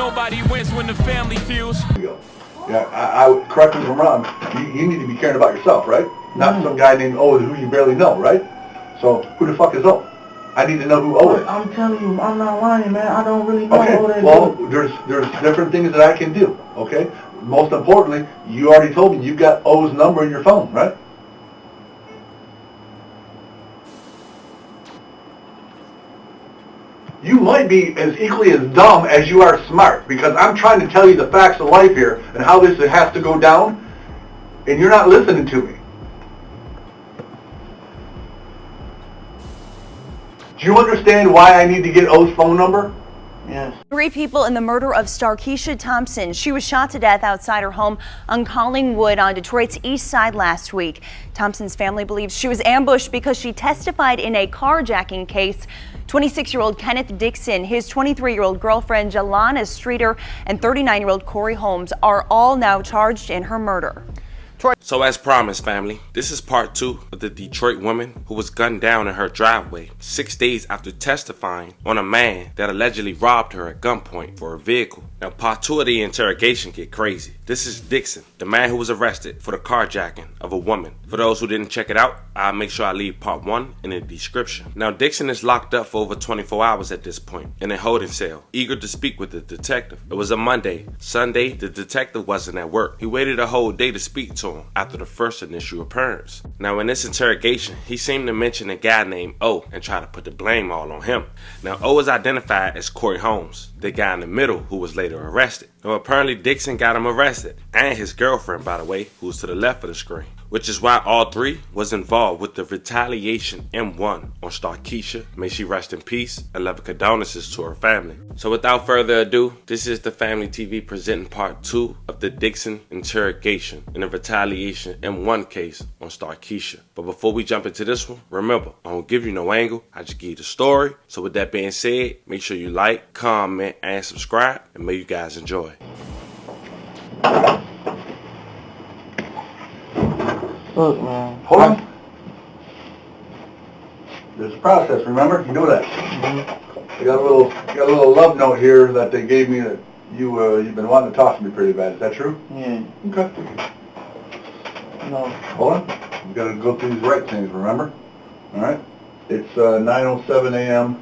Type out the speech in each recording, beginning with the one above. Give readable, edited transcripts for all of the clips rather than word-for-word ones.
nobody wins when the family feels. Yeah, I correct me if I'm wrong. You need to be caring about yourself, right? Not some guy named O who you barely know, right? So who the fuck is O? I need to know who O is. I'm telling you, I'm not lying, man. I don't really know Okay, O that well, good. there's different things that I can do, okay? Most importantly, you already told me you got O's number in your phone, right? You might be as equally as dumb as you are smart, because I'm trying to tell you the facts of life here and how this has to go down, and you're not listening to me. Do you understand why I need to get O's phone number? Yes. 3 people in the murder of Starkeisha Thompson. She was shot to death outside her home on Collingwood on Detroit's east side last week. Thompson's family believes she was ambushed because she testified in a carjacking case. 26-year-old Kenneth Dixon, his 23-year-old girlfriend Jelana Streeter, and 39-year-old Corey Holmes are all now charged in her murder. So as promised, family, this is part 2 of the Detroit woman who was gunned down in her driveway 6 days after testifying on a man that allegedly robbed her at gunpoint for a vehicle. Now part 2 of the interrogation get crazy. This is Dixon, the man who was arrested for the carjacking of a woman. For those who didn't check it out, I'll make sure I leave part 1 in the description. Now Dixon is locked up for over 24 hours at this point in a holding cell, eager to speak with the detective. It was a Monday. Sunday, the detective wasn't at work. He waited a whole day to speak to him after the first initial appearance. Now in this interrogation, he seemed to mention a guy named O and try to put the blame all on him. Now O is identified as Corey Holmes, the guy in the middle who was later arrested. Now apparently Dixon got him arrested, and his girlfriend, by the way, who's to the left of the screen, which is why all 3 was involved with the retaliation M1 on Starkeisha. May she rest in peace, and love and condolences to her family. So without further ado, this is the Family TV presenting part 2 of the Dixon interrogation in the retaliation M1 case on Starkeisha. But before we jump into this one, remember, I don't give you no angle, I just give you the story. So with that being said, make sure you like, comment, and subscribe, and may you guys enjoy. Look, man. Hold on. There's a process, remember? You know that. I got a little love note here that they gave me that you've been wanting to talk to me pretty bad. Is that true? Yeah. Okay. No. Hold on. We got to go through these right things, remember? All right. It's 9:07 a.m.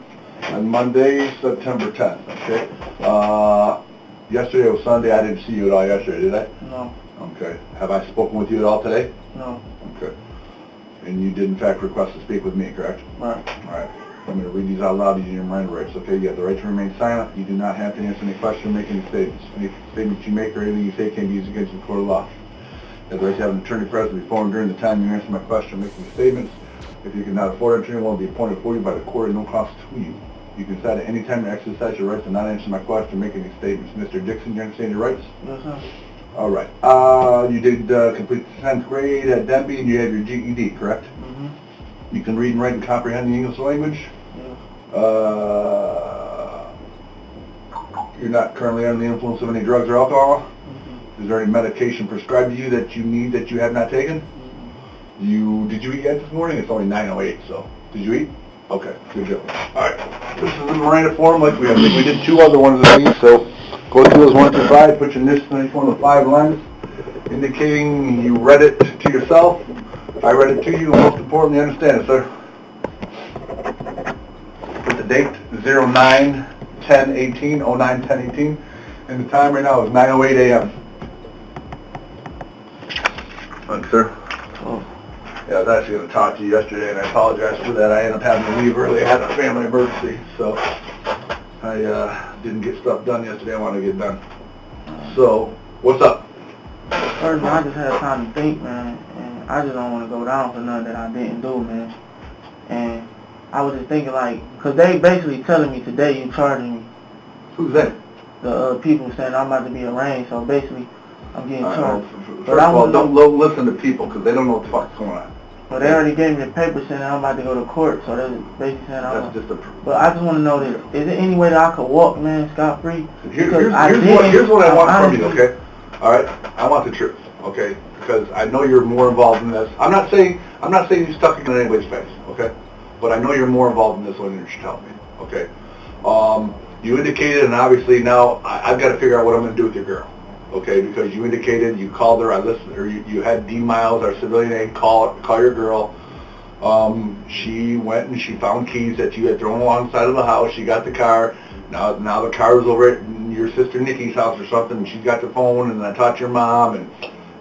on Monday, September 10th. Okay. Yesterday was Sunday. I didn't see you at all yesterday, did I? No. Okay. Have I spoken with you at all today? No. Okay. And you did in fact request to speak with me, correct? Right. All right. I'm going to read these out loud. These are your Miranda rights, okay? You have the right to remain silent. You do not have to answer any question, make any statements. Any statements you make or anything you say can be used against you in court of law. You have the right to have an attorney present before and during the time you answer my question, make any statements. If you cannot afford an attorney, one will be appointed for you by the court at no cost to you. You can decide at any time to exercise your right to not answer my question, make any statements. Mr. Dixon, you understand your rights? Yes, sir. All right. You did complete the 10th grade at Denby and you have your GED, correct? Mm-hmm. You can read and write and comprehend the English language? Yeah. You're not currently under the influence of any drugs or alcohol? Mm-hmm. Is there any medication prescribed to you that you need that you have not taken? Mm-hmm. Did you eat yet this morning? It's only 9:08, so did you eat? Okay, good job. All right, this is the Miranda form like we have. We did 2 other ones of these, so go through those 1 through 5, put your initials in each one of the 5 lines, indicating you read it to yourself. I read it to you, and most importantly, understand it, sir. Put the date 09/10/18, 09/10/18, and the time right now is 9:08 a.m. Thanks, sir. Oh. Yeah, I was actually going to talk to you yesterday, and I apologize for that. I ended up having to leave early. I had a family emergency, so I didn't get stuff done yesterday I wanted to get done. So, what's up? First, I just had time to think, man, and I just don't want to go down for nothing that I didn't do, man. And I was just thinking, like, because they basically telling me today you charging me. Who's that? The people saying I'm about to be arraigned, so basically I'm getting charged. First of all, don't listen to people, because they don't know what the fuck's going on. Well, they already gave me the paper saying I'm about to go to court, so they're basically saying I'm... That's just a... But I just want to know this. Is there any way that I could walk, man, scot-free? Here's what I want from you, okay? All right? I want the truth, okay? Because I know you're more involved in this. I'm not saying you stuck it in anybody's face, okay? But I know you're more involved in this one than you should tell me, okay? You indicated, and obviously now I've got to figure out what I'm going to do with your girl. Okay, because you indicated you called her, I listened, or you had D Miles, our civilian aide, call your girl. She went and she found keys that you had thrown alongside of the house. She got the car. Now the car was over at your sister Nikki's house or something, and she got the phone, and I talked to your mom,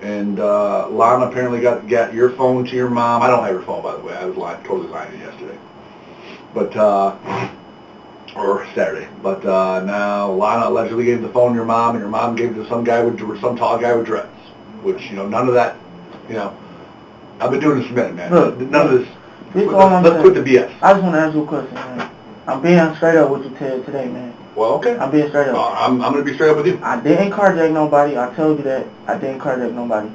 and Lana apparently got your phone to your mom. I don't have her phone, by the way. I was totally lying to you yesterday. But, or Saturday. But now Lana allegedly gave the phone to your mom, and your mom gave it to some tall guy with dreads. Which, none of that, I've been doing this for a minute, man. Look, none of this. Let's quit the BS. I just want to ask you a question, man. I'm being straight up with you today, man. Well, okay. I'm being straight up. I'm going to be straight up with you. I didn't carjack nobody. I told you that. I didn't carjack nobody.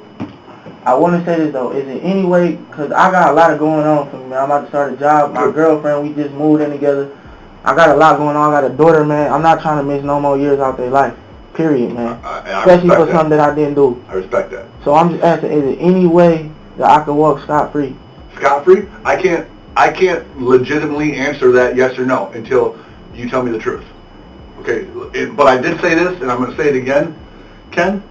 I want to say this, though. Is it any way, because I got a lot of going on for me, man. I'm about to start a job. My girlfriend, we just moved in together. I got a lot going on. I got a daughter, man. I'm not trying to miss no more years out their life. Period, man. Especially for something that I didn't do. I respect that. So I'm just asking, is it any way that I can walk scot-free? Scot-free? I can't legitimately answer that yes or no until you tell me the truth. Okay? But I did say this, and I'm going to say it again. Ken,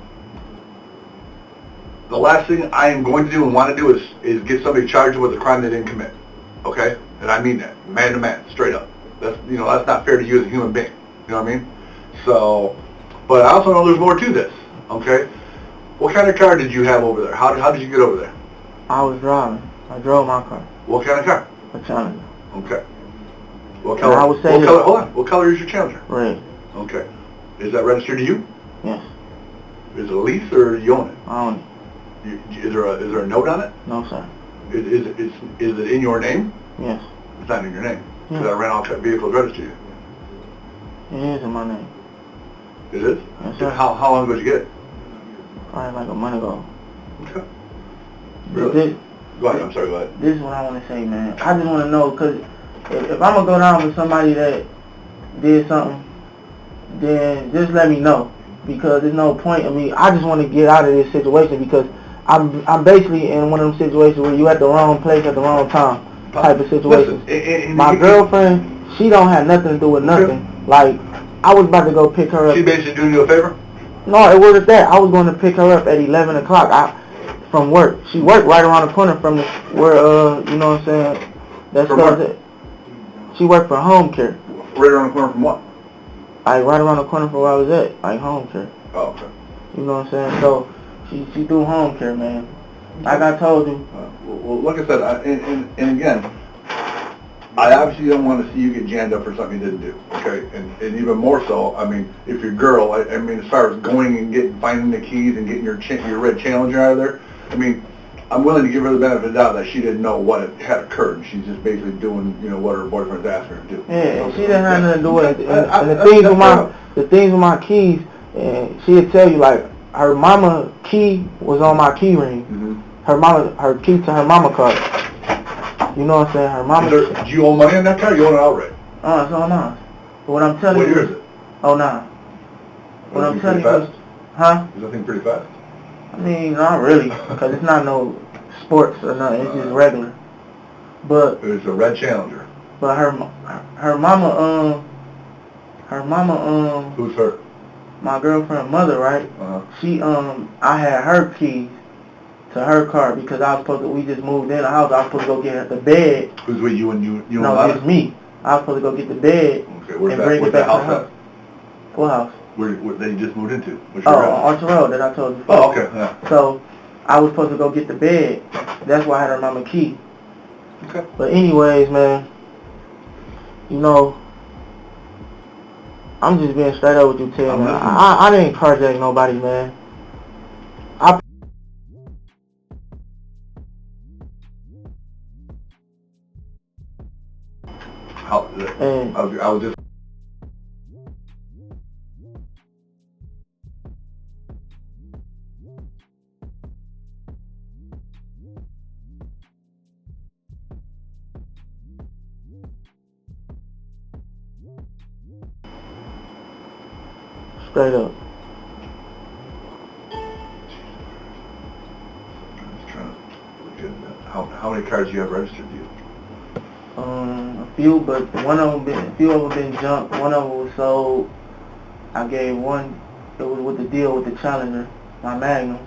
the last thing I am going to do and want to do is get somebody charged with a crime they didn't commit. Okay? And I mean that. Man to man. Straight up. That's not fair to you as a human being. You know what I mean? So, but I also know there's more to this. Okay? What kind of car did you have over there? How did you get over there? I was driving. I drove my car. What kind of car? A Challenger. Okay. What color? I would say hold on. What color is your Challenger? Red. Okay. Is that registered to you? Yes. Is it a lease or you own it? I own it. Is there a note on it? No, sir. Is it in your name? Yes. It's not in your name. Yeah. Because I ran all vehicles registered to you. It is in my name. It is? Yes, sir. How long ago did you get it? Probably like a month ago. Okay. Really? Go ahead. I'm sorry. Go ahead. This is what I want to say, man. I just want to know, because if I'm going to go down with somebody that did something, then just let me know. Because there's no point in me. I just want to get out of this situation because I'm basically in one of them situations where you at the wrong place at the wrong time type of situation. Listen, my girlfriend, she don't have nothing to do with nothing. Okay. Like, I was about to go pick her up. She basically doing you a favor? No, it wasn't that. I was going to pick her up at 11 o'clock from work. She worked right around the corner from where, you know what I'm saying? That's it. She worked for home care. Right around the corner from what? Right around the corner from where I was at, like home care. Oh, okay. You know what I'm saying? So, she do home care, man. Like I told you. Well, like I said, and again, I obviously don't want to see you get jammed up for something you didn't do, okay? And even more so, I mean, if your girl, I mean, as far as going and finding the keys and getting your red Challenger out of there, I mean, I'm willing to give her the benefit of the doubt that she didn't know what had occurred. She's just basically doing, what her boyfriend's asking her to do. Yeah, she didn't have nothing to do with it. And the things with my keys, and she'd tell you, like, her mama key was on my key ring. Mm-hmm. Her key to her mama car. You know what I'm saying? Her mama. Do you owe money on that car? You own it outright? It's all mine. But what I'm telling you. What year is it? Oh, nah. What I'm telling you is, huh? Is that thing pretty fast? I mean, not really, because it's not no sports or nothing. It's just regular. But it's a red Challenger. But her mama. Who's her? My girlfriend's mother, right? Uh-huh. She I had her keys to her car because we just moved in the house. I was supposed to go get her the bed. Who's with you and you? No, just me. I was supposed to go get the bed and bring it back to her house. What house? Where they just moved into? Archer Road that I told you. Oh, okay. Yeah. So I was supposed to go get the bed. That's why I had her mama key. Okay. But anyways, man, I'm just being straight up with you, Tim. I didn't carjack nobody, man. I was just. Straight up. How many cars do you have registered to you? A few, but a few of them been junked. One of them was sold. I gave one, it was with the deal with the Challenger, my Magnum.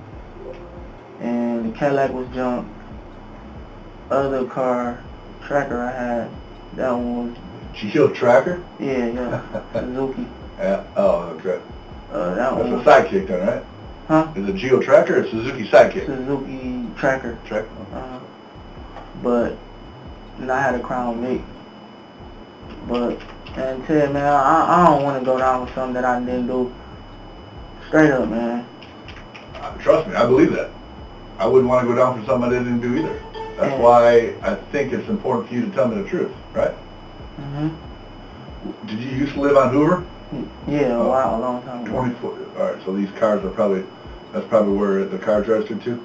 And the Cadillac was junk. Other car, Tracker I had, that one was... Geo Tracker? Yeah, Suzuki. Yeah, oh, okay. That That's one a was... Sidekick then, right? Huh? Is it Geo Tracker or Suzuki Sidekick? Suzuki Tracker. Tracker? But, and I had a Crown Vic. But, and tell you, man, I don't want to go down with something that I didn't do. Straight up, man. Trust me, I believe that. I wouldn't want to go down for something I didn't do either. That's why I think it's important for you to tell me the truth, right? Did you used to live on Hoover? Yeah, a long time ago. 24. All right, so these cars are probably, that's probably where the car's registered to?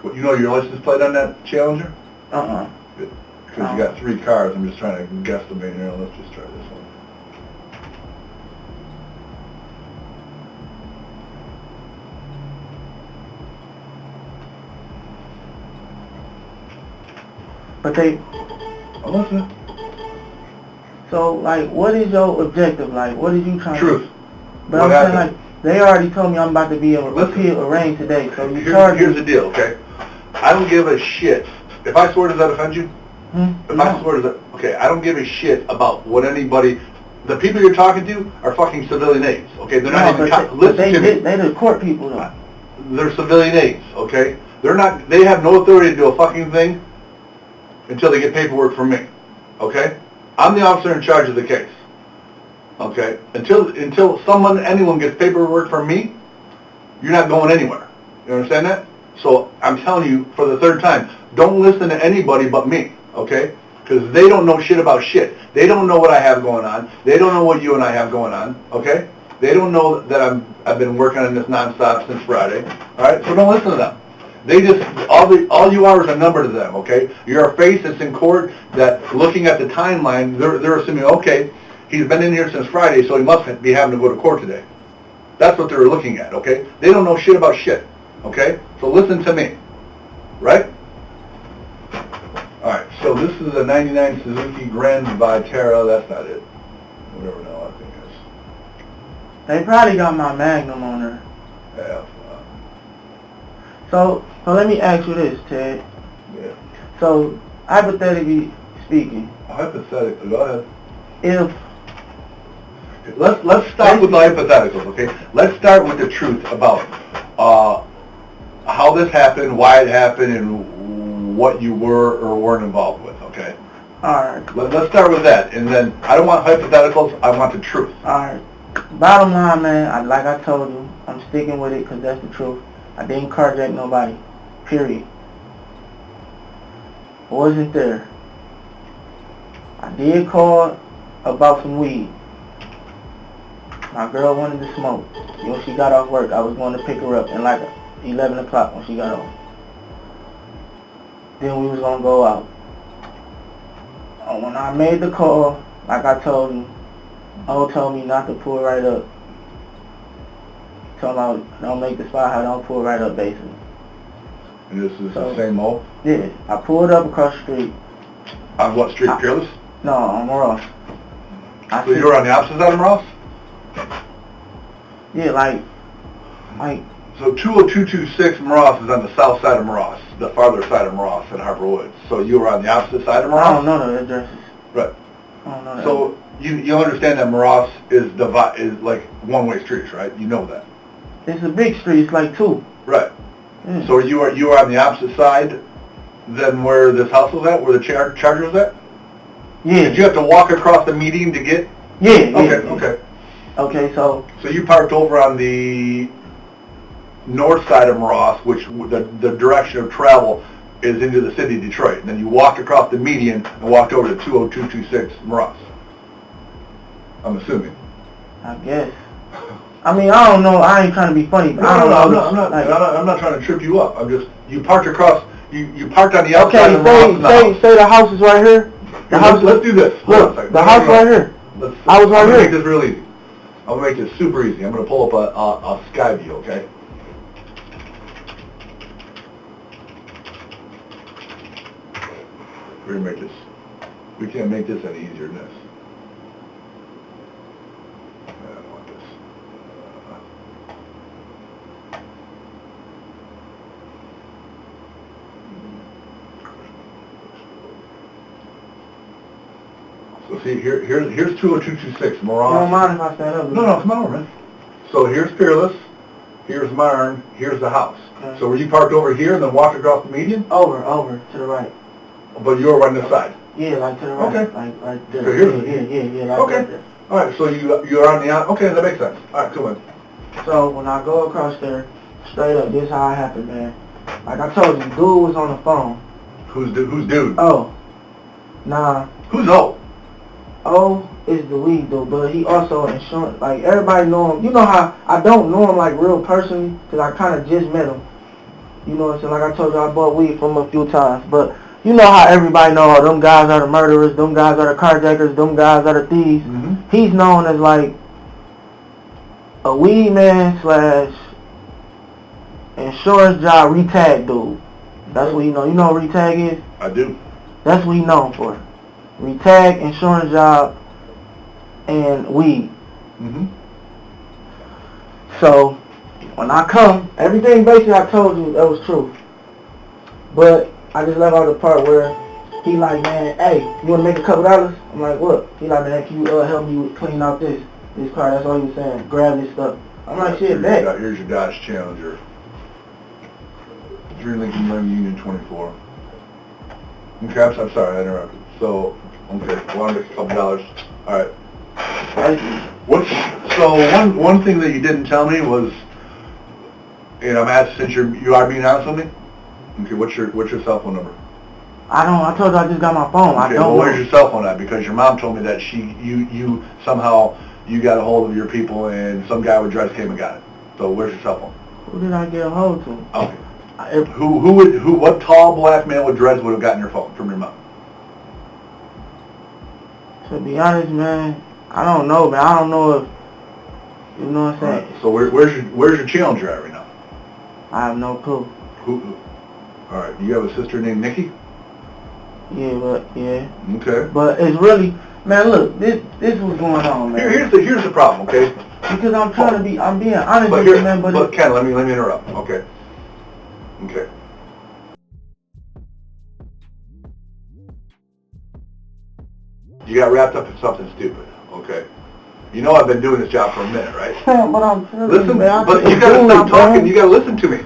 Well, you know your license plate on that Challenger? Good. Because you got 3 cars. I'm just trying to guesstimate here. Let's just try this one. But they... I'm listening. So, like, what is your objective? Like, what are you trying Truth. to... But What I'm saying, happened? like, they already told me I'm about to be arraigned today, so you charge Here's the deal, okay? I don't give a shit. If I swear, does that offend you? If I swear, does that... Okay, I don't give a shit about what anybody... The people you're talking to are fucking civilian aides, okay? They're not even... Listen to me. They the court people, though. They're civilian aides, okay? They're not... They have no authority to do a fucking thing until they get paperwork from me, okay? I'm the officer in charge of the case, okay? Until anyone gets paperwork from me, you're not going anywhere. You understand that? So I'm telling you for the 3rd time, don't listen to anybody but me, okay? Because they don't know shit about shit. They don't know what I have going on. They don't know what you and I have going on, okay? They don't know that I've been working on this nonstop since Friday, all right? So don't listen to them. They just, all you are is a number to them, okay? You're a face that's in court that, looking at the timeline, they're assuming, okay, he's been in here since Friday, so he must be having to go to court today. That's what they're looking at, okay? They don't know shit about shit, okay? So listen to me, right? Alright, so this is a 99 Suzuki Grand Vitara, that's not it. Whatever the hell that thing is. They probably got my Magnum on her. Yeah. So let me ask you this, Ted. Yeah. So, hypothetically speaking, Hypothetically, go ahead. if... Let's start with the hypotheticals, okay? Let's start with the truth about how this happened, why it happened, and what you were or weren't involved with, okay? Alright. Let's start with that, and then I don't want hypotheticals, I want the truth. Alright. Bottom line, man, like I told you, I'm sticking with it because that's the truth. I didn't carjack nobody. Period. Wasn't there. I did call about some weed. My girl wanted to smoke. When she got off work, I was going to pick her up at like 11 o'clock when she got off. Then we was going to go out. When I made the call, like I told you, O told me not to pull right up. Told me don't make the spot high, don't pull right up basically. And this is the same O? Yeah, I pulled up across the street. On what street, Peerless? No, on Ross. So you were on the opposite side of Ross? Yeah, like... So 20226 Ross is on the south side of Ross, the farther side of Ross in Harper Woods. So you were on the opposite side of Ross? I don't know the addresses. Right. I don't know that. So you understand that Ross is like one-way streets, right? You know that. It's a big street, it's like 2. Right. Yeah. So you are on the opposite side than where this house was at, where the Charger was at? Yeah. Did you have to walk across the median to get? Yeah. Okay. Okay, so... So you parked over on the north side of Ross, which the direction of travel is into the city of Detroit. And then you walked across the median and walked over to 20226 Ross. I'm assuming. I guess. I mean, I don't know. I ain't trying to be funny. But I don't know. I'm not trying to trip you up. I'm just, you parked across, you parked on the outside of Ross. Say the house is right here. Let's do this. Look, the house right here. I was right here. I'm going to make this real easy. I'm going to make this super easy. I'm going to pull up a sky view, okay? We're going to make this, we can't make this any easier than this. Well, see, here's 20226, You Moron. don't mind if I stand up? No, come on over, man. So here's Peerless, here's Myron, here's the house. Okay. So were you parked over here and then walked across the median? Over, to the right. But you were right on this side? Yeah, like to the right. Okay. Like right there. So here's Yeah, like okay. right there. Alright, so you're on the out. Okay, that makes sense. Alright, come on. So when I go across there, straight up, this how it happened, man. Like I told you, dude was on the phone. Who's dude? Oh. Nah. Who's O? O is the weed dude, but he also insurance. Like everybody know him. You know how I don't know him like real personally, cause I kind of just met him. You know what I'm saying? Like I told you, I bought weed from him a few times. But you know how everybody know them guys are the murderers, them guys are the carjackers, them guys are the thieves. Mm-hmm. He's known as like a weed man / insurance job retag dude. That's what he know. You know what retag is? I do. That's what he known for. Retag, insurance job, and weed. Mm-hmm. So, when I come, everything basically I told you, that was true. But, I just left out the part where he like, man, hey, you want to make a couple dollars? I'm like, what? He like, man, can you help me clean out this car? That's all he was saying. Grab this stuff. I'm like, shit, bet. Here's your Dodge Challenger. 3 Lincoln Union 24. Okay, I'm sorry, I interrupted. So, okay, want to make a couple dollars. Alright. One thing that you didn't tell me was, and I'm asking since you are being honest with me. Okay, what's your cell phone number? I told you I just got my phone. Okay, I don't know. Where's your cell phone at? Because your mom told me that you somehow got a hold of your people and some guy with dreads came and got it. So where's your cell phone? Who did I get a hold to? Okay. What tall black man with dreads would have gotten your phone from your mom? To be honest, man, I don't know, man. I don't know if, you know what I'm saying? Right. So where's your Challenger at right now? I have no clue. All right. You have a sister named Nikki? Yeah. Okay. But it's really, man, look, this what's going on, man. Here's the problem, okay? Because I'm being honest But with you, man. But Ken, let me interrupt. Okay. You got wrapped up in something stupid, okay? You know I've been doing this job for a minute, right? but I'm telling Listen, you, man, but you gotta stop talking. You gotta listen to me,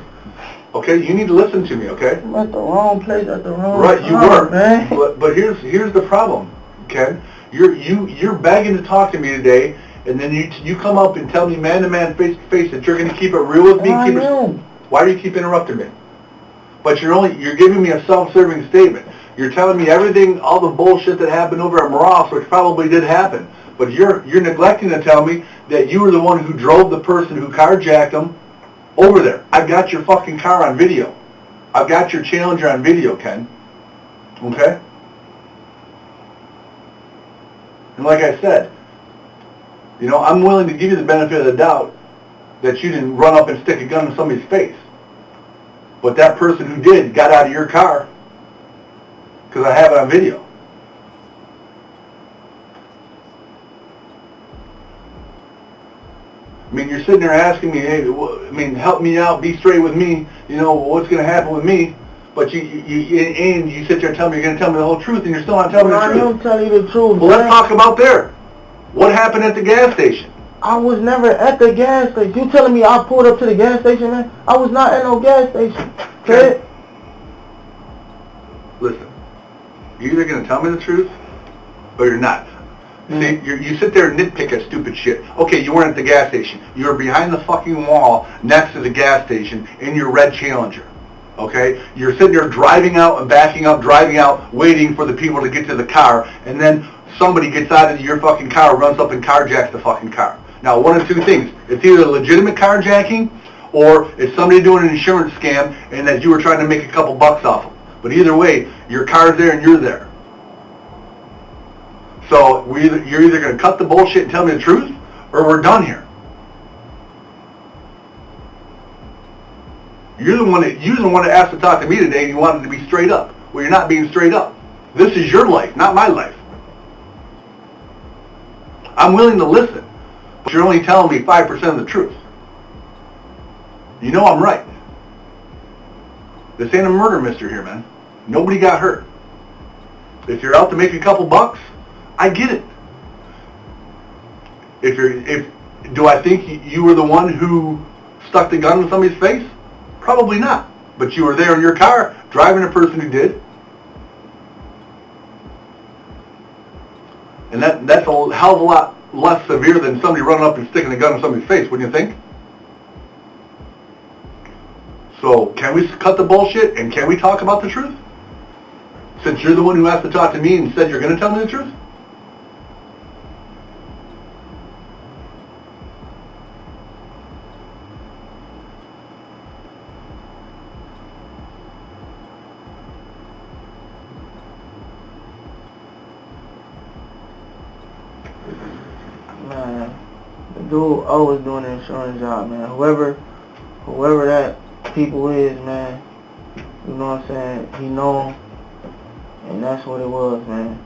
okay? You need to listen to me, okay? I'm at the wrong place at the wrong right, time, you were, man. But here's the problem, Ken. You're begging to talk to me today, and then you come up and tell me man to man, face to face that you're gonna keep it real with me. Why do you keep interrupting me? But you're giving me a self-serving statement. You're telling me everything, all the bullshit that happened over at Moros, which probably did happen. But you're neglecting to tell me that you were the one who drove the person who carjacked them over there. I've got your fucking car on video. I've got your Challenger on video, Ken. Okay? And like I said, you know, I'm willing to give you the benefit of the doubt that you didn't run up and stick a gun in somebody's face. But that person who did got out of your car because I have it on video. I mean, you're sitting there asking me, hey, help me out, be straight with me, you know, what's going to happen with me? But you sit there and tell me you're going to tell me the whole truth, and you're still not telling me the truth. I don't tell you the truth, Well, let's talk about there. What happened at the gas station? I was never at the gas station. You telling me I pulled up to the gas station, man? I was not at no gas station. Okay? Listen, you're either going to tell me the truth or you're not. See, you sit there and nitpick at stupid shit. Okay, you weren't at the gas station. You were behind the fucking wall next to the gas station in your red Challenger. Okay? You're sitting there driving out and backing up, driving out, waiting for the people to get to the car, and then somebody gets out of your fucking car, runs up and carjacks the fucking car. Now, one of two things. It's either legitimate carjacking or it's somebody doing an insurance scam and that you were trying to make a couple bucks off them. But either way, your car's there and you're there. So you're either going to cut the bullshit and tell me the truth, or we're done here. You're the one that asked to talk to me today, and you wanted to be straight up. Well, you're not being straight up. This is your life, not my life. I'm willing to listen, but you're only telling me 5% of the truth. You know I'm right. This ain't a murder mystery here, man. Nobody got hurt. If you're out to make a couple bucks, I get it. Do I think you were the one who stuck the gun in somebody's face? Probably not. But you were there in your car, driving a person who did. And that's a hell of a lot less severe than somebody running up and sticking a gun in somebody's face, wouldn't you think? So, can we cut the bullshit and can we talk about the truth? Since you're the one who has to talk to me and said you're going to tell me the truth? Man, the dude always doing the insurance job, man. Whoever that people is, man, you know what I'm saying? He know him, and that's what it was, man.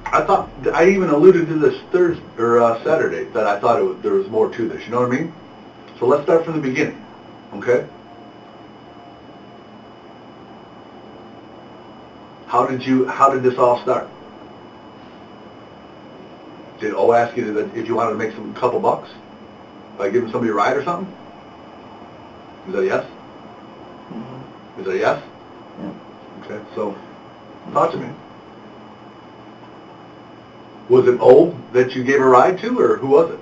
I even alluded to this Thursday or Saturday that I thought there was more to this. You know what I mean? So let's start from the beginning, okay? How did this all start? Did O ask you if you wanted to make a couple bucks by giving somebody a ride or something? Is that a yes? Mm-hmm. Is that a yes? Yeah. Okay, so talk to me. Was it O that you gave a ride to, or who was it?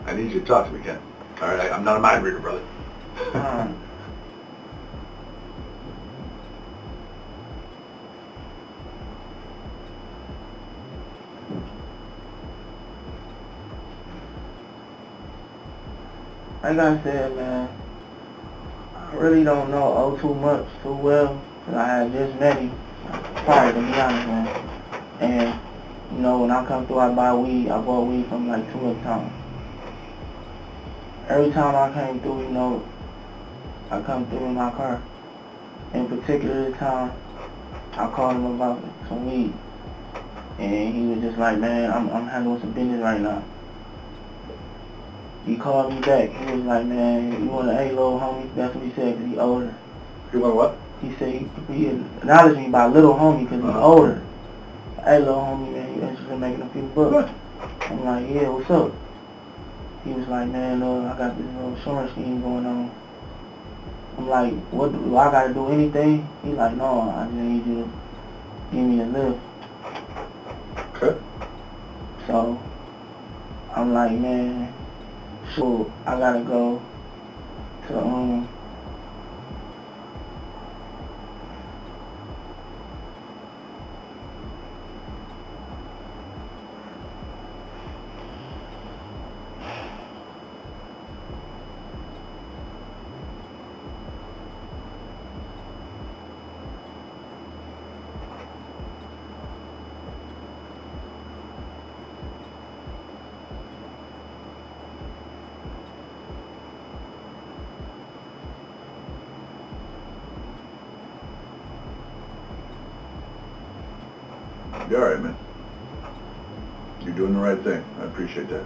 I need you to talk to me, Ken. All right, I'm not a mind reader, brother. Like I said, man, I really don't know O too well, because I had just met him prior, to be honest, man. And, you know, when I come through, I buy weed. I bought weed from like 2 at a time. Every time I came through, you know, I come through in my car. In particular this time, I called him about some weed. And he was just like, man, I'm handling some business right now. He called me back. He was like, man, you want an A-Low homie? That's what he said, because he older. You want what? He said he acknowledged me by little homie because he's older. Hey, little homie, man, you interested in making a few bucks? I'm like, yeah, what's up? He was like, man, I got this little insurance scheme going on. I'm like, what, do I got to do anything? He's like, no, I just need you to give me a lift. Okay. So, I'm like, man, sure, I got to go to, You're all right, man. You're doing the right thing. I appreciate that.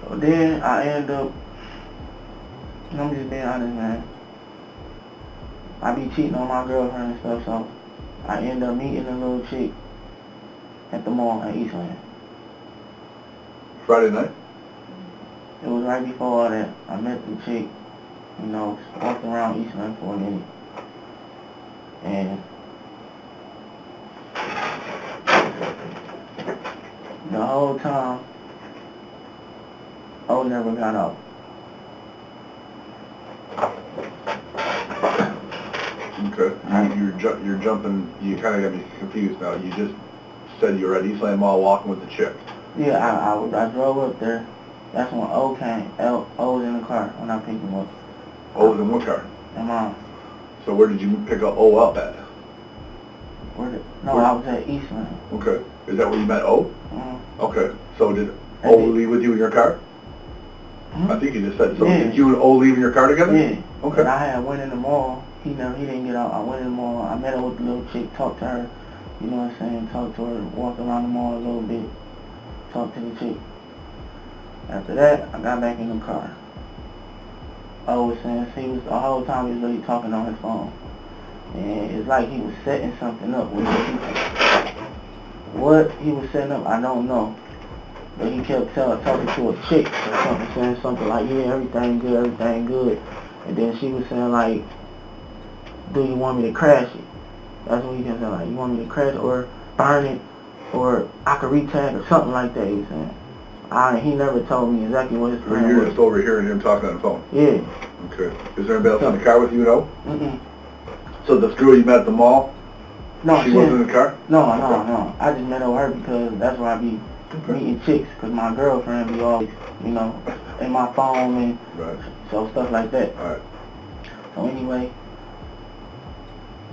So then I end up, I'm just being honest, man. I be cheating on my girlfriend and stuff, so I end up meeting a little chick at the mall in Eastland. Friday night? It was right before all that. I met the chick, you know, walked around Eastland for a minute. And the whole time, O never got out. Okay. You're jumping. You kind of got me confused now. You just said you were at Eastland Mall walking with the chick. Yeah, I drove up there. That's when O came. O was in the car when I picked him up. O was in what car? And Mom. So where did you pick up O up at? Where No, I was at Eastland. Okay. Is that where you met O? Mm-hmm. Okay. So did O leave with you in your car? Mm-hmm. I think you just said so. Yeah. Did you and O leave in your car together? Yeah. Okay. And I went in the mall. He didn't get out. I went in the mall. I met her with the little chick, talked to her. You know what I'm saying? Talked to her, walked around the mall a little bit, talked to the chick. After that, I got back in the car. I was saying, the whole time he was really talking on his phone. And it's like he was setting something up with the people. What he was setting up, I don't know. But he kept talking to a chick or something, saying something like, yeah, everything good. And then she was saying like, do you want me to crash it? That's what he kept saying, like, you want me to crash it or burn it or I could retag or something like that, he was saying. He never told me exactly what his plan was. You're just overhearing him talking on the phone? Yeah. Okay. Is there anybody else in the car with you, though? Mm-mm. So this girl you met at the mall, No, she wasn't in the car? No. I just met her because that's where I be meeting chicks, because my girlfriend be always, you know, in my phone and so stuff like that. All right. So anyway,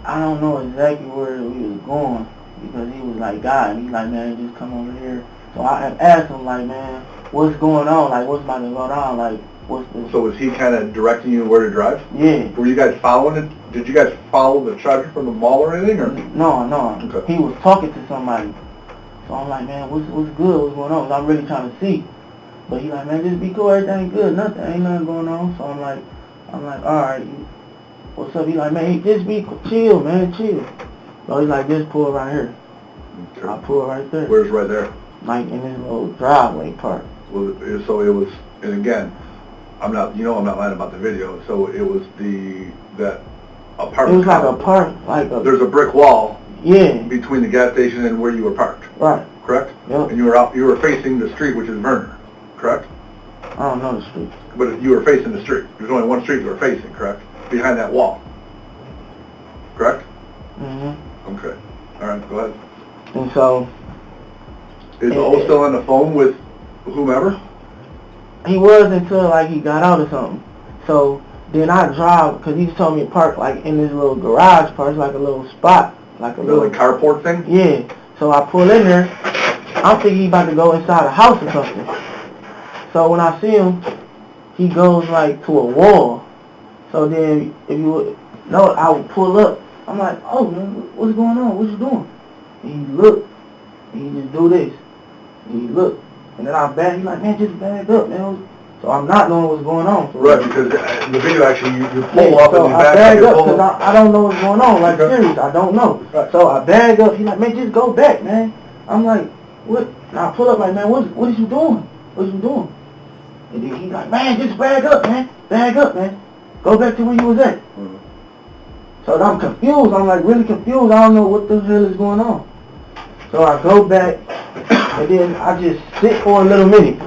I don't know exactly where we was going because he was like, God, he's like, man, just come over here. So I asked him, like, man, what's going on? Like, what's about to go down? Like, what's the... So was he kind of directing you where to drive? Yeah. Were you guys following it? Did you guys follow the charger from the mall or anything? Or? No. Okay. He was talking to somebody. So I'm like, man, what's good? What's going on? 'Cause I'm really trying to see. But he like, man, just be cool. Everything good. Ain't nothing going on. So I'm like, all right. What's up? He like, man, just be chill, man, chill. So he's like, just pull right here. Okay. I pull right there. Where's right there? Like in this little driveway part. Well, so it was, and again, I'm not lying about the video. So it was that apartment. It was like a park, There's a brick wall. Yeah. Between the gas station and where you were parked. Right. Correct. Yep. And you were facing the street, which is Verner. Correct. I don't know the street. But you were facing the street. There's only one street you were facing. Correct. Behind that wall. Correct. Mm-hmm. Okay. All right. Go ahead. And so. Is O still on the phone with whomever? He was until like he got out or something. So then I drive, because he told me to park like in this little garage part, like a little spot. Like a little carport thing? Yeah. So I pull in there. I'm thinking he about to go inside a house or something. So when I see him, he goes like to a wall. So then if you would know, I would pull up. I'm like, oh man, what's going on? What you doing? And he look. And he just do this. And he look. And then I back. He's like, man, just back up, man. So I'm not knowing what's going on. So right, because in the video actually you pull up so and you I bag up because I don't know what's going on. Like serious, I don't know. Right. So I bag up. He's like, man, just go back, man. I'm like, what? And I pull up like, man, what is you doing? What is you doing? And then he's like, man, just bag up, man. Bag up, man. Go back to where you was at. Mm-hmm. So I'm confused. I'm like really confused. I don't know what the hell is going on. So I go back and then I just sit for a little minute.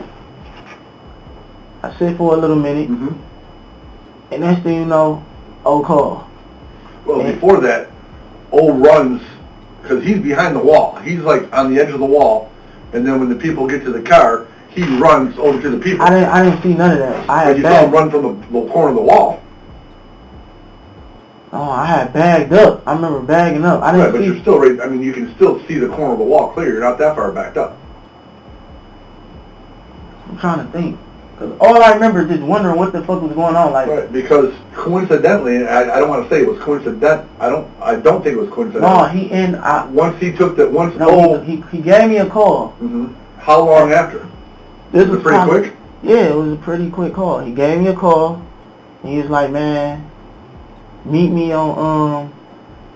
Mm-hmm. And next thing you know, O call. Well, before that, O runs, because he's behind the wall. He's like on the edge of the wall, and then when the people get to the car, he runs over to the people. I didn't see none of that. But you saw him run from the corner of the wall. Oh, I had bagged up. I remember bagging up. I didn't but you're still right. I mean, you can still see the corner of the wall clear. You're not that far backed up. I'm trying to think. Because all I remember is just wondering what the fuck was going on. Like, right, because coincidentally, I don't want to say it was coincident. I don't think it was coincidental. No, he gave me a call. Mm-hmm. How long after? This was pretty quick? Yeah, it was a pretty quick call. He gave me a call. And he was like, man, meet me on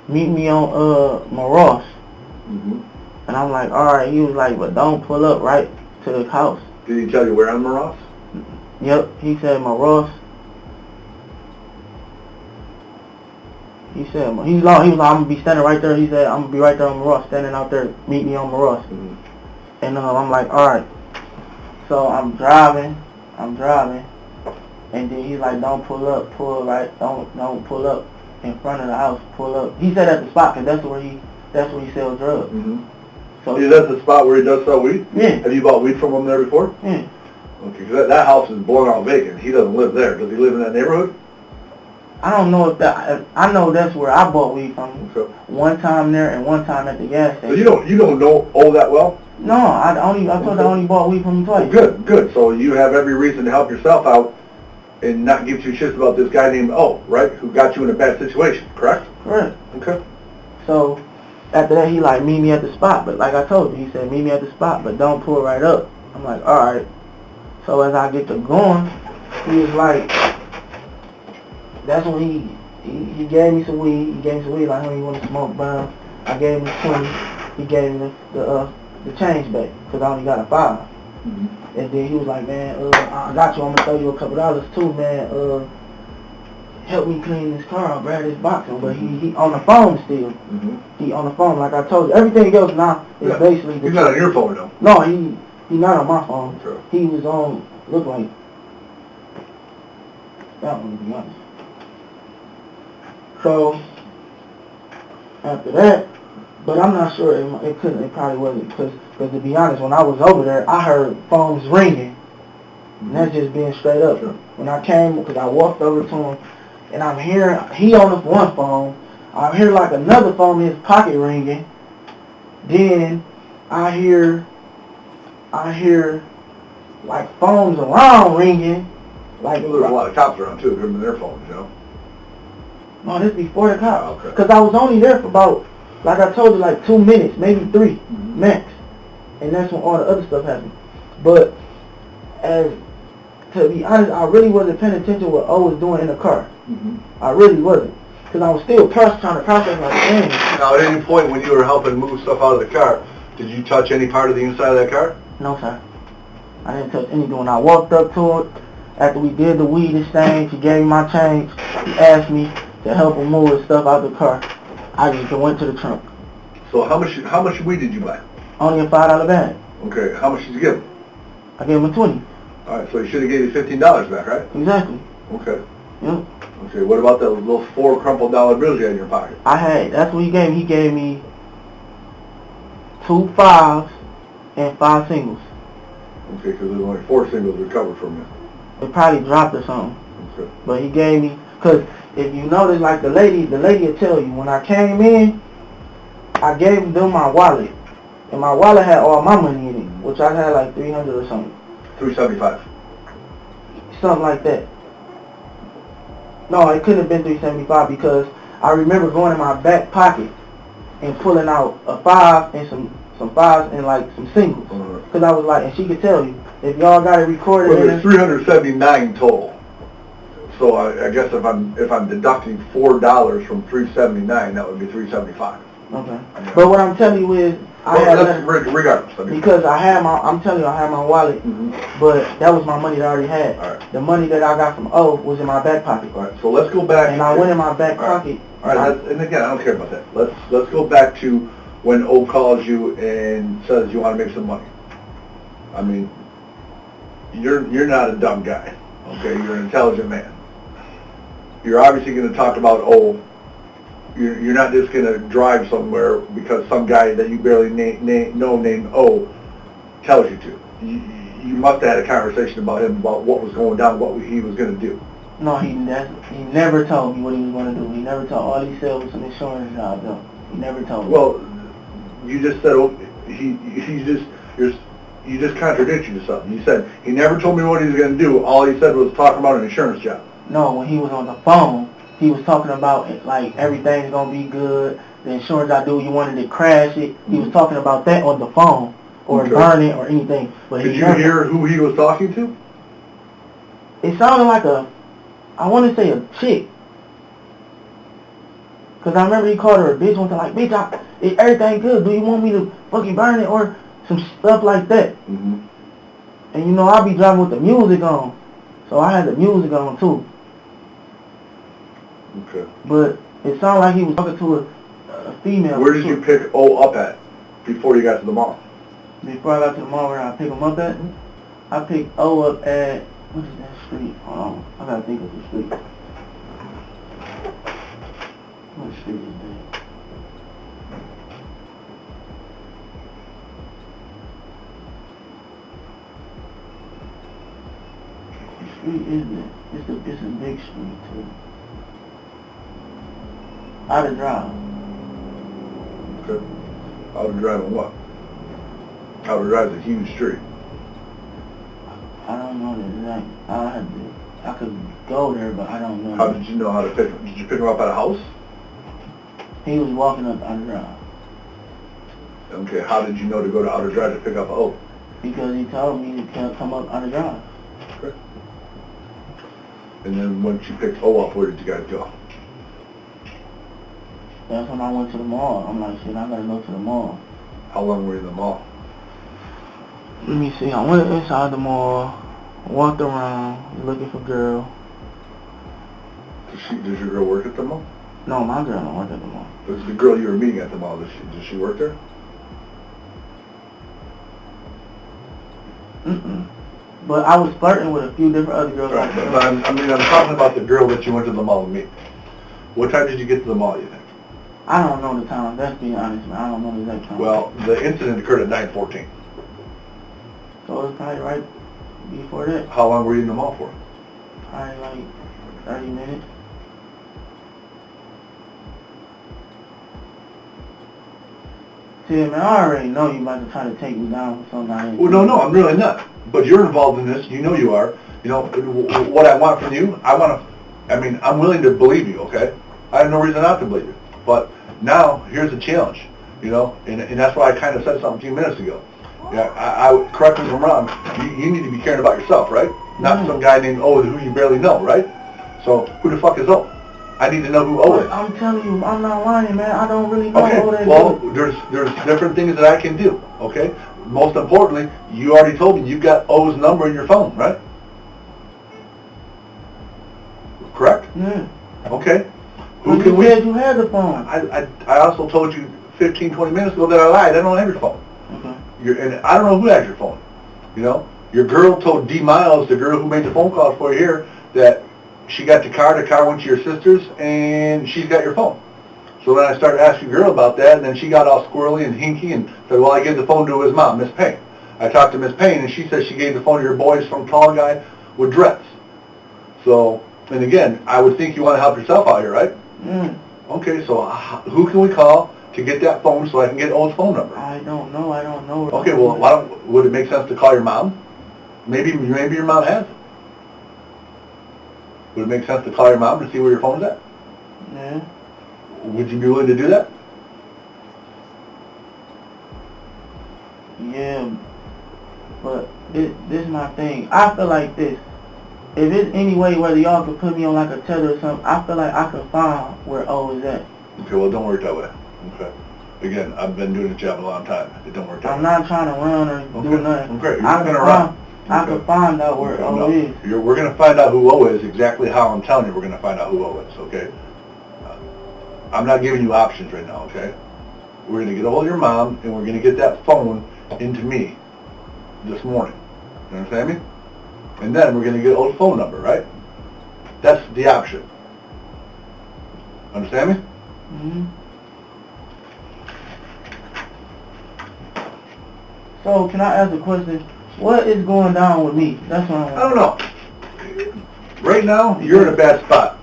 Maross. Mm-hmm. And I'm like, all right. He was like, but don't pull up right to the house. Did he tell you where on Maross? Yep, he said Maross. He said he was like, I'm gonna be standing right there. He said I'm gonna be right there on Maross, standing out there. Meet me on Maross. Mm-hmm. And I'm like, all right. So I'm driving, and then he's like, don't pull up, pull right, don't pull up in front of the house, pull up. He said at the spot, cause that's where he sells drugs. Mm-hmm. So is that the spot where he does sell weed? Yeah. Have you bought weed from him there before? Yeah. Okay, because that house is blown out vacant. He doesn't live there. Does he live in that neighborhood? I don't know if that. I know that's where I bought weed from. Okay. One time there and one time at the gas station. So you don't know O that well? No, I told I only bought weed from him twice. Good. So you have every reason to help yourself out and not give two shits about this guy named O, right? Who got you in a bad situation, correct? Correct. Okay. So after that, he like meet me at the spot. But like I told you, he said meet me at the spot, but don't pull right up. I'm like, all right. So as I get to going, he was like, that's when he gave me some weed. He gave me some weed like, hey, you want to smoke, bro? I gave him 20. He gave me the change back because I only got a 5. Mm-hmm. And then he was like, man, I got you. I'm gonna throw you a couple dollars too, man. Help me clean this car out, grab this box. But he on the phone still. Mm-hmm. He on the phone, like I told you. Everything else now is basically. He's not on your phone though. No, he not on my phone. Sure. He was on. Look like that one, to be honest. So after that, but I'm not sure. It probably wasn't because to be honest, when I was over there, I heard phones ringing. And that's just being straight up. Sure. When I came, because I walked over to him, and I'm hearing, he on the one phone, I hear like another phone in his pocket ringing. Then I hear like phones around ringing. Like, Well, there's a lot of cops around too, giving their phones, you know. No, this before the cops. Oh, okay. Because I was only there for about, like I told you, like 2 minutes, maybe 3 max. And that's when all the other stuff happened. But to be honest, I really wasn't paying attention to what O was doing in the car. Mm-hmm. I really wasn't. Because I was still trying to process my thing. Now, at any point when you were helping move stuff out of the car, did you touch any part of the inside of that car? No, sir. I didn't touch anything. When I walked up to it, after we did the weed exchange, he gave me my change. He asked me to help him move his stuff out the car. I just went to the trunk. So how much weed did you buy? Only a $5 bag. Okay, how much did you give him? I gave him 20. All right, so he should have gave you $15 back, right? Exactly. Okay. Yep. Okay, what about the little 4 crumpled dollar bills you had in your pocket? That's what he gave me. He gave me 2 5s and 5 singles. Okay, because there's only 4 singles recovered from you. It probably dropped or something. Okay. But he gave me, because if you notice, like the lady will tell you, when I came in, I gave them my wallet. And my wallet had all my money in it, which I had like 300 or something. 375. Something like that. No, it couldn't have been 375 because I remember going in my back pocket and pulling out a 5 and some 5s and like some singles. Because I was like, and she could tell you, if y'all got it recorded. Well, there's 379 total. So I guess if I'm deducting $4 from 379, that would be 375. Okay. Yeah. But what I'm telling you is, regardless. Because I had my wallet, but that was my money that I already had. All right. The money that I got from O was in my back pocket. All right. So let's go back. And I went in my back pocket. All right. And again, I don't care about that. Let's go back to when O calls you and says you want to make some money. I mean, you're not a dumb guy. Okay, you're an intelligent man. You're obviously going to talk about O. You're not just going to drive somewhere because some guy that you barely know named O tells you to. You must have had a conversation about him, about what was going down, what he was going to do. No, he never told me what he was going to do. He never told. All he said was some insurance job, though. He never told me. Well, you just said you just contradicted yourself. You said he never told me what he was going to do. All he said was talking about an insurance job. No, when he was on the phone, he was talking about it, like everything's gonna be good. The insurance I do, you wanted to crash it. He was talking about that on the phone, or burn it, or anything. But did you hear who he was talking to? It sounded like I want to say a chick. Cause I remember he called her a bitch one time, like, bitch, everything good. Do you want me to fucking burn it or some stuff like that? Mm-hmm. And you know, I be driving with the music on, so I had the music on too. Okay. But it sounded like he was talking to a female. Where did you pick O up at before you got to the mall? Before I got to the mall, where I pick him up at, I picked O up at, what is that street? Hold on, I gotta think of the street. What street is that? What street is that? It's a big street too. Out of drive. Okay. Out of drive on what? Out of drive is a huge street. I don't know the exact. I could go there, but I don't know. How did you know how to pick him? Did you pick him up at a house? He was walking up out of drive. Okay, how did you know to go to outer drive to pick up O? Because he told me to come up out of drive. Okay. And then once you picked O up, where did you guys go? That's when I went to the mall. I'm like, shit, I gotta go to the mall. How long were you in the mall? Let me see. I went inside the mall, walked around, looking for girl. Does your girl work at the mall? No, my girl don't work at the mall. Does the girl you were meeting at the mall, does she work there? But I was flirting with a few different other girls. Right, but I'm talking about the girl that you went to the mall to meet. What time did you get to the mall, you think? I don't know the time. That's being honest, man. I don't know the exact time. Well, the incident occurred at 9:14. So it was probably right before that. How long were you in the mall for? Probably like 30 minutes. See, man, I already know you about to try to take me down for something I ain't. Well, no, I'm really not. But you're involved in this. You know you are. You know, what I want from you, I'm willing to believe you, okay? I have no reason not to believe you. But now, here's the challenge, you know? And that's why I kind of said something a few minutes ago. Yeah, I correct me if I'm wrong. You need to be caring about yourself, right? Not some guy named O who you barely know, right? So, who the fuck is O? I need to know who O is. I'm telling you, I'm not lying, man. I don't really know Okay, who that well, is. there's different things that I can do, okay? Most importantly, you already told me you got O's number in your phone, right? Correct? Yeah. Okay. Well, you said you had the phone. I also told you 15, 20 minutes ago that I lied. I don't have your phone. Okay. And I don't know who has your phone. You know? Your girl told D. Miles, the girl who made the phone calls for you here, that she got the car went to your sister's, and she's got your phone. So then I started asking the girl about that, and then she got all squirrely and hinky and said, well, I gave the phone to his mom, Miss Payne. I talked to Miss Payne, and she said she gave the phone to your boys from tall guy with dreads. So, and again, I would think you want to help yourself out here, right? Mm. Okay, so who can we call to get that phone so I can get O's phone number? I don't know. Okay, well, would it make sense to call your mom? Maybe your mom has it. Would it make sense to call your mom to see where your phone's at? Yeah. Would you be willing to do that? Yeah. But this is my thing. I feel like this. If it's any way whether y'all could put me on like a tether or something, I feel like I could find where O is at. Okay, well, don't work that way. Okay. Again, I've been doing this job a long time. It don't work that way. I'm not trying to run or do nothing. Okay, you're not going to run. I can find out where O is. We're going to find out who O is, exactly how I'm telling you we're going to find out who O is, okay? I'm not giving you options right now, okay? We're going to get a hold of your mom, and we're going to get that phone into me this morning. You understand me? And then we're going to get O's phone number, right? That's the option. Understand me? Mm-hmm. So, can I ask a question? What is going down with me? That's what I don't know. Right now, you're in a bad spot,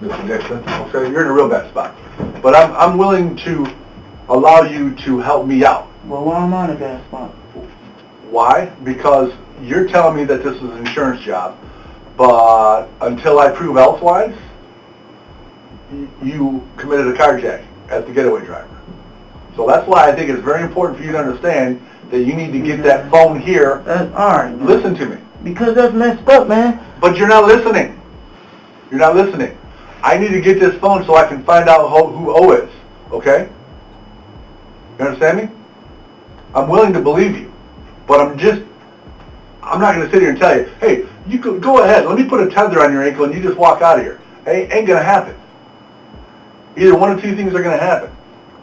Mr. Dixon. Okay, you're in a real bad spot. But I'm willing to allow you to help me out. Well, why am I in a bad spot? Why? Because you're telling me that this is an insurance job, but until I prove elsewise, you committed a carjacking as the getaway driver. So that's why I think it's very important for you to understand that you need to get that phone here. Alright. Listen to me. Because that's messed up, man. But you're not listening. You're not listening. I need to get this phone so I can find out who O is. Okay? You understand me? I'm willing to believe you. But I'm not going to sit here and tell you, hey, you could go ahead. Let me put a tether on your ankle and you just walk out of here. Hey, ain't going to happen. Either one of two things are going to happen.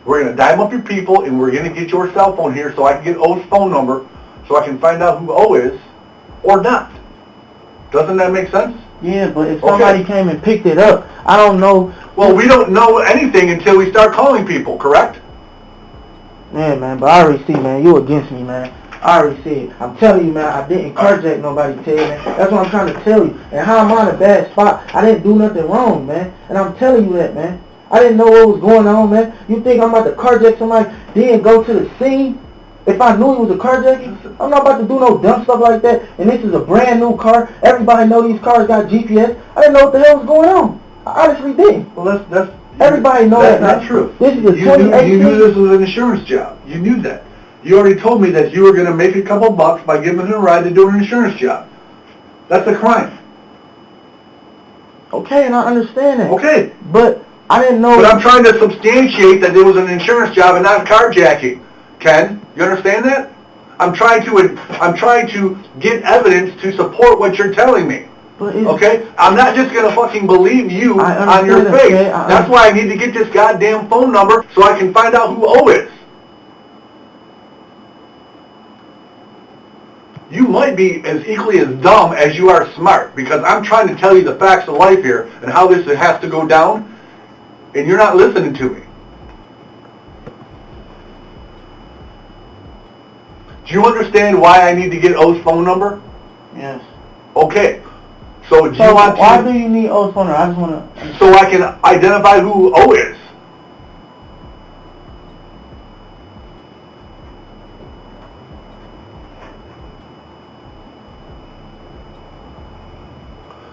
We're going to dime up your people, and we're going to get your cell phone here so I can get O's phone number so I can find out who O is, or not. Doesn't that make sense? Yeah, but if somebody came and picked it up, I don't know. Well, we don't know anything until we start calling people, correct? Yeah, man, but I already see, man, you against me, man. I already see it. I'm telling you, man, I didn't carjack nobody, tell you, man. That's what I'm trying to tell you. And how am I in a bad spot? I didn't do nothing wrong, man. And I'm telling you that, man. I didn't know what was going on, man. You think I'm about to carjack somebody, then go to the scene? If I knew it was a carjacking, I'm not about to do no dumb stuff like that. And this is a brand new car. Everybody know these cars got GPS. I didn't know what the hell was going on. I honestly didn't. Well, that's Everybody know that's that. not true. This is a You 2018. knew this was an insurance job. You knew that. You already told me that you were going to make a couple bucks by giving him a ride to do an insurance job. That's a crime. Okay, and I understand that. Okay. But I didn't know. But I'm trying to substantiate that it was an insurance job and not carjacking. Ken, you understand that? I'm trying to get evidence to support what you're telling me. Okay? I'm not just going to fucking believe you on your face. Okay? That's why I need to get this goddamn phone number so I can find out who O is. You might be as equally as dumb as you are smart, because I'm trying to tell you the facts of life here and how this has to go down, and you're not listening to me. Do you understand why I need to get O's phone number? Yes. Okay. So do you want to... Why do you need O's phone number? I just want to... So I can identify who O is.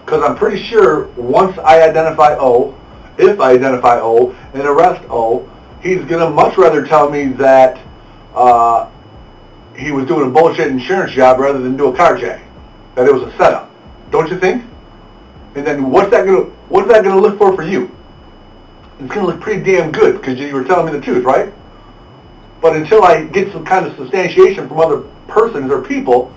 Because I'm pretty sure once I identify O, if I identify O and arrest O, he's going to much rather tell me that he was doing a bullshit insurance job rather than do a carjacking. That it was a setup. Don't you think? And then what's that gonna look for you? It's gonna look pretty damn good because you were telling me the truth, right? But until I get some kind of substantiation from other persons or people,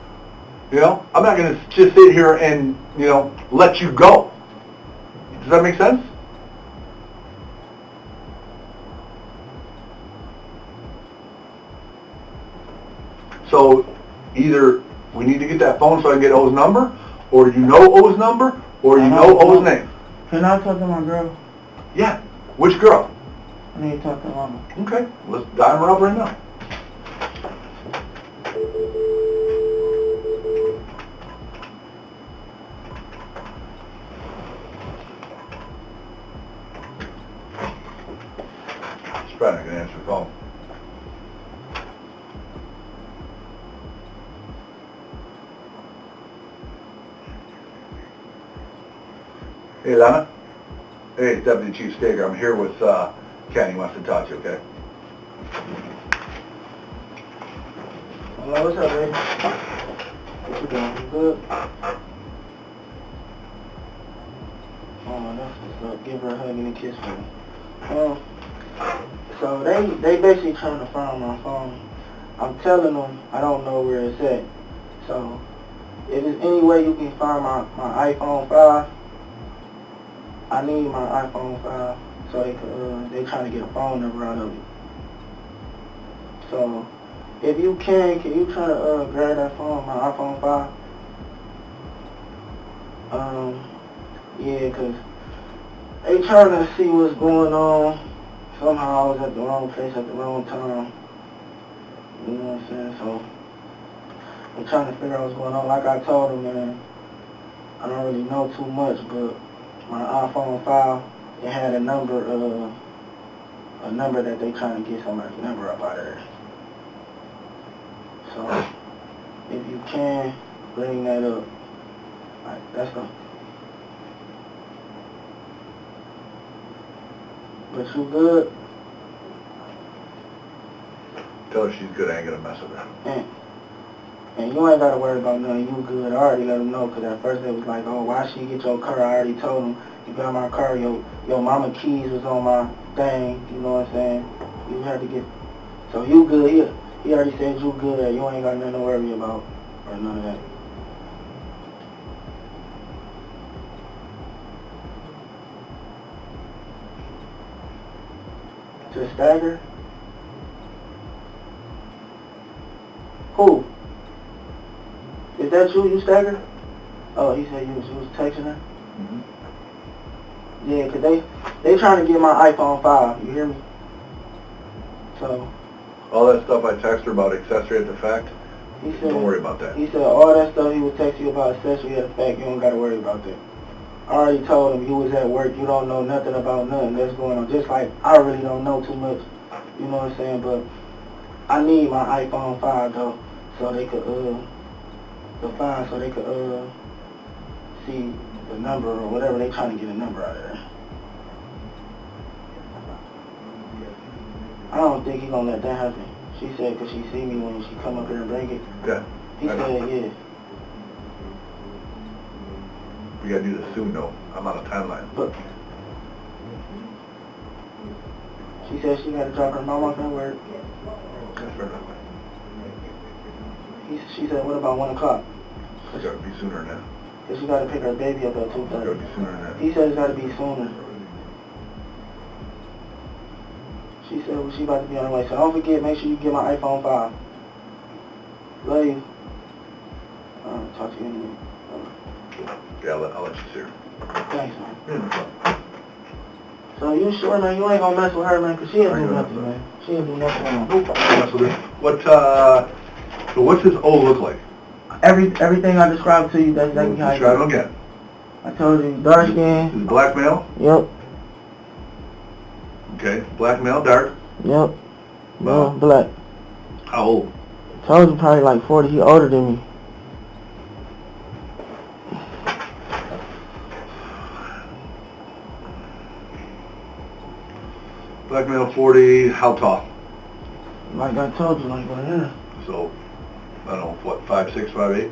you know, I'm not gonna just sit here and, you know, let you go. Does that make sense? So either we need to get that phone so I can get O's number, or you know O's number, or you know O's name. Can I talk to my girl? Yeah. Which girl? I need to talk to mama. Okay. Let's dial her up right now. She's probably not going to answer the phone. Hey, Lana. Hey, it's Deputy Chief Stager. I'm here with Ken. He wants to talk to you, okay? Hello, what's up, baby? What you doing? You good? Oh, that's what's up. Give her a hug and a kiss for me. So they basically trying to find my phone. I'm telling them I don't know where it's at. So if there's any way you can find my iPhone 5, I need my iPhone 5 so they trying to get a phone number out of it. So if you can you try to grab that phone, my iPhone 5? Yeah, cause they trying to see what's going on. Somehow I was at the wrong place at the wrong time. You know what I'm saying? So they trying to figure out what's going on. Like I told them, man, I don't really know too much, but my iPhone 5, it had a number that they trying to get somebody's number up out of there. So if you can bring that up, like that's the. But you good? Tell her she's good. I ain't gonna mess with her. And you ain't gotta worry about nothing. You good. I already let them know, because at first they was like, oh, why she get your car? I already told them, you got my car, your mama keys was on my thing, you know what I'm saying? You had to get, so you good. He already said you good. You ain't got nothing to worry about, or none of that. To Stagger? Who? Is that you Stagger? Oh, he said you was texting her? Mm-hmm. Yeah, because they trying to get my iPhone 5, you hear me? So. All that stuff I text her about accessory at the fact, he said, don't worry about that. He said all that stuff he would text you about accessory at the fact, you don't got to worry about that. I already told him you was at work, you don't know nothing about nothing that's going on. Just like I really don't know too much, you know what I'm saying? But I need my iPhone 5 though, so they could see the number or whatever they trying to get a number out of there. I don't think he gonna let that happen. She said, cause she see me when she come up here and bring it. Yeah. He said, yeah. We gotta do this soon though. I'm on a timeline. But she said she gotta drop her mom off at work. That's fair enough. She said, what about 1 o'clock? It's gotta be sooner than that. Cause she gotta pick her baby up at It's gotta 2:30. be sooner than that. He said it's gotta be sooner. She said, well, she about to be on her way. So don't forget, make sure you get my iPhone 5. Love you. Talk to you in a minute. Yeah, I'll let you see her. Thanks, man. Yeah, no problem. So you sure, man? You ain't gonna mess with her, man? Cause she ain't do nothing, man. She ain't do nothing wrong. No problem. So what's his O look like? Everything I described to you, that's exactly how Describe him he again. I told you, dark Is skin. it black male? Yep. Okay. Black male, dark. Yep. Wow. No, black. How old? Told you probably like 40. He older than me. Black male, 40. How tall? Like I told you, like right here. So, I don't know, what, 5'6", 5'8"?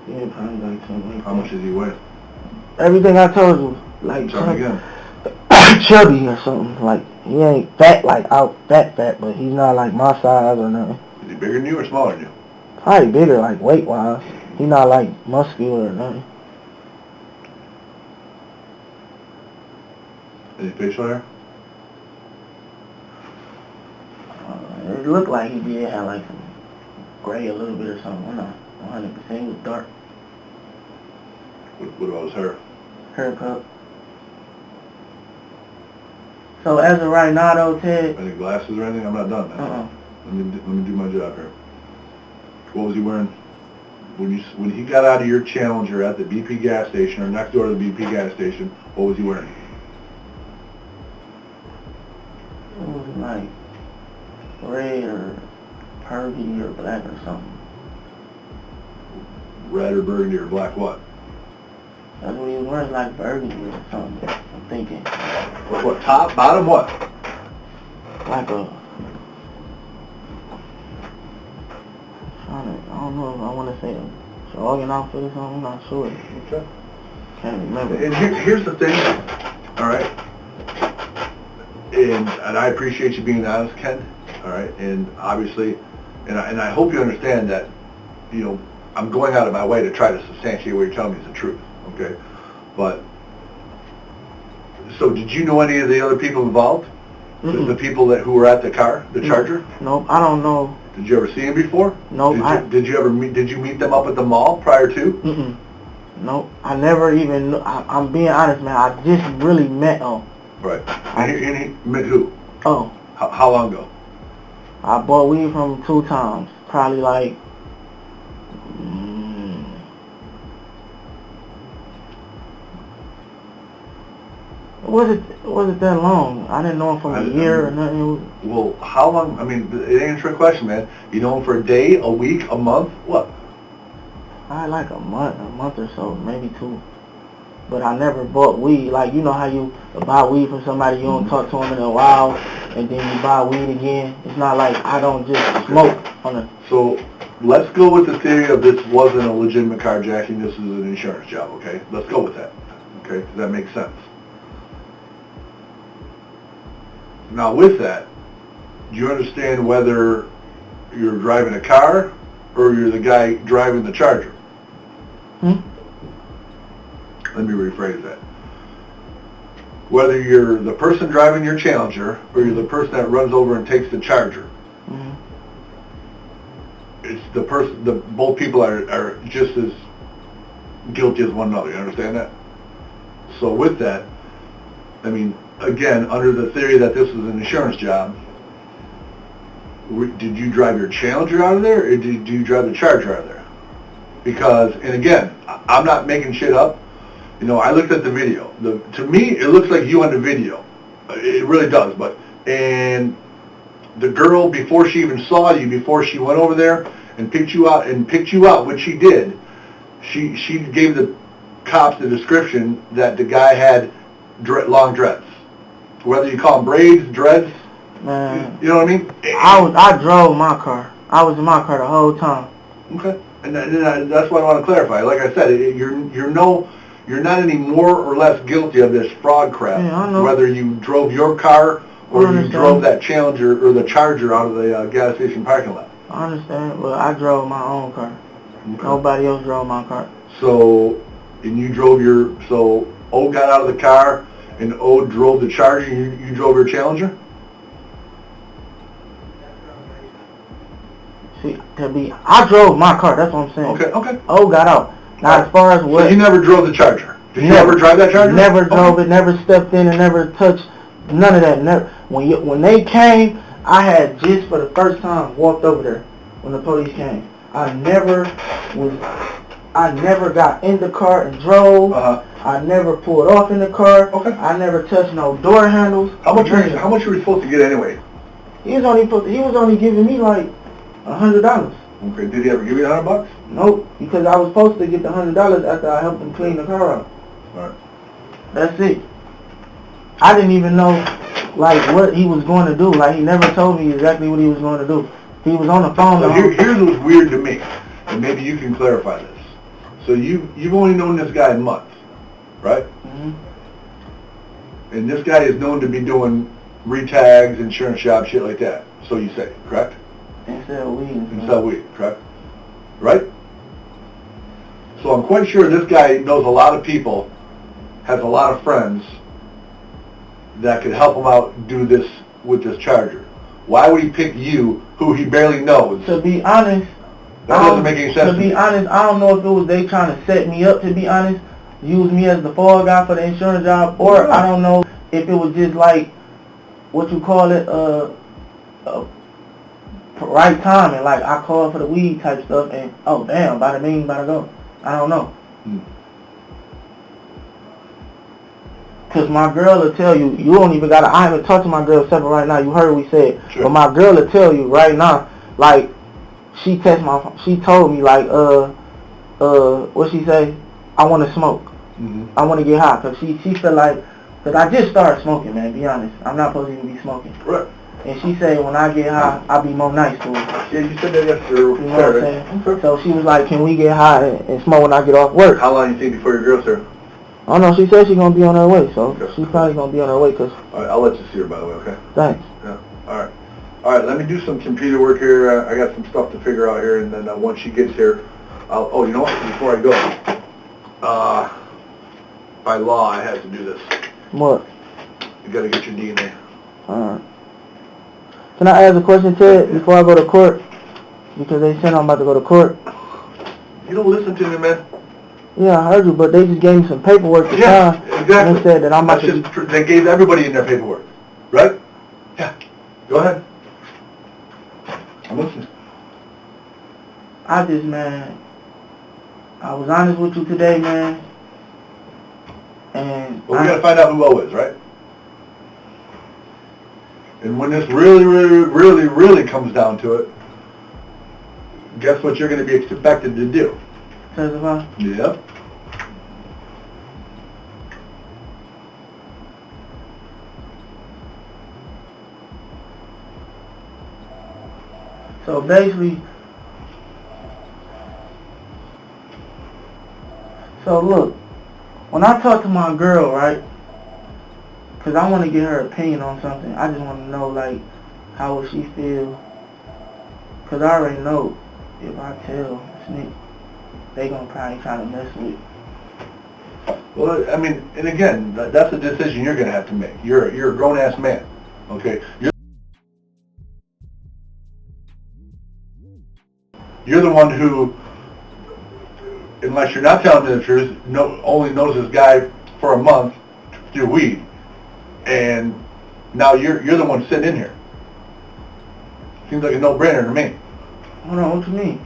Yeah, probably like something like How much does he weigh? Everything I told you, like Tell me again. chubby or something. Like he ain't fat, like out fat, but he's not like my size or nothing. Is he bigger than you or smaller than you? Probably bigger, like weight wise. He not like muscular or nothing. Any facial hair? It looked like he did have like some gray a little bit or something. I'm not 100%. It was dark. What about his hair? Haircut. So as of right now though, Ted. Any glasses or anything? I'm not done, man. Let me do my job here. What was he wearing? When he got out of your Challenger at the BP gas station, or next door to the BP gas station, what was he wearing? It was like red or burgundy or black or something. Red or burgundy or black what? That's what he was wearing, like burgundy or something. I'm thinking. What, top, bottom, what? Like a... I don't know if I want to say a jogging outfit or something. I'm not sure. Okay. Can't remember. And here's the thing, all right? And I appreciate you being honest, Ken, all right? And obviously, and I hope you understand that, you know, I'm going out of my way to try to substantiate what you're telling me is the truth, okay? But, so did you know any of the other people involved? The people who were at the car, the Charger? Nope, I don't know. Did you ever see them before? Nope. Did you meet them up at the mall prior to? Nope. I never even, I'm being honest, man. I just really met him. Right. And he met who? Oh. How long ago? I bought weed from him 2 times. Probably like... Was it that long? I didn't know him for a year or nothing. Well, how long? I mean, it ain't a trick question, man. You know him for a day, a week, a month? What? Probably like a month or so, maybe 2. But I never bought weed. Like, you know how you buy weed from somebody, you don't talk to them in a while, and then you buy weed again? It's not like I don't just smoke on a... So, let's go with the theory of this wasn't a legitimate carjacking, this is an insurance job, okay? Let's go with that, okay? Does that make sense? Now, with that, do you understand whether you're driving a car or you're the guy driving the Charger? Let me rephrase that. Whether you're the person driving your Challenger or you're the person that runs over and takes the Charger, it's the person. Both people are just as guilty as one another. You understand that? So with that, I mean, again, under the theory that this is an insurance job, did you drive your Challenger out of there, or did you drive the Charger out of there? Because, and again, I'm not making shit up. You know, I looked at the video. To me, it looks like you on the video. It really does. And the girl, before she even saw you, before she went over there and picked you out, which she did, she gave the cops the description that the guy had long dreads. Whether you call them braids, dreads, Man, you know what I mean? I drove my car. I was in my car the whole time. Okay, and that's what I want to clarify. Like I said, you're not any more or less guilty of this fraud crap. Yeah, I know. Whether you drove your car or you drove that Challenger or the Charger out of the gas station parking lot. I understand. Well, I drove my own car. Okay. Nobody else drove my car. So, and you drove so O got out of the car and O drove the Charger and you drove your Challenger? See, I drove my car, that's what I'm saying. Okay. O got out. Now, as far as what... So you never drove the Charger? Did you ever drive that Charger? Never drove it, never stepped in and never touched none of that. Never. When they came, I had just for the first time walked over there when the police came. I never got in the car and drove. I never pulled off in the car. Okay. I never touched no door handles. How much were you supposed to get anyway? He was only giving me like $100. Okay. Did he ever give you $100? Nope, because I was supposed to get the $100 after I helped him clean the car out. All right. That's it. I didn't even know like what he was going to do. Like he never told me exactly what he was going to do. He was on the phone. So here's what's weird to me, and maybe you can clarify this. So you've only known this guy a month, right? Mm-hmm. And this guy is known to be doing retags, insurance shops, shit like that. So you say, correct? Instead of weed. Instead of weed, correct? Right? So I'm quite sure this guy knows a lot of people, has a lot of friends that could help him out do this with this Charger. Why would he pick you, who he barely knows? To be honest, that doesn't make any sense. To be honest, I don't know if it was they trying to set me up, to be honest, use me as the fall guy for the insurance job, or I don't know if it was just like, what you call it, right timing, like I called for the weed type stuff, and oh damn, bada bing, bada go. I don't know. Because my girl will tell you, you don't even got to, I haven't talked to my girl separate right now, you heard what we said. Sure. But my girl will tell you right now, like, she told me, like, what she say? I want to smoke. Mm-hmm. I want to get high. Because she feel like, because I just started smoking, man, be honest. I'm not supposed to even be smoking. Right. And she said when I get high, I'll be more nice to her. Yeah, you said that yesterday. You know what I'm saying? Okay. So she was like, can we get high and smoke when I get off work? How long do you think before your girl's here? I don't know, she said she's going to be on her way, so she's probably going to be on her way, because... All right, I'll let you see her, by the way, okay? Thanks. Yeah, all right, let me do some computer work here. I got some stuff to figure out here, and then once she gets here, oh, you know what, before I go, by law, I have to do this. What? You got to get your DNA. Alright. Can I ask a question, Ted, before I go to court? Because they said I'm about to go to court. You don't listen to me, man. Yeah, I heard you, but they just gave me some paperwork to sign. Exactly. And they said that I'm about to... They gave everybody in their paperwork, right? Yeah. Go ahead. I'm listening. Man, I was honest with you today, man. And... Well, we got to find out who O is, right? And when this really comes down to it, guess what you're going to be expected to do? Testify? Yep. So basically, look, when I talk to my girl, right, because I want to get her opinion on something, I just want to know, like, how would she feel, because I already know if I tell Sneak, they going to probably try to mess with it. Well, I mean, and again, that's a decision you're going to have to make. You're a grown-ass man, okay? You're the one who, unless you're not telling me the truth, only knows this guy for a month through weed, and now you're the one sitting in here. Seems like a no-brainer to me. Hold on, what you mean?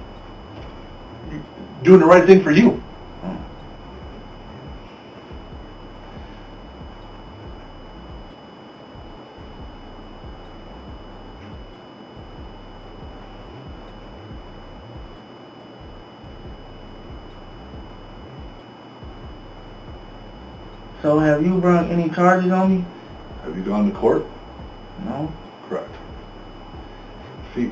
Doing the right thing for you. So have you brought any charges on me? Have you gone to court? No. Correct. See,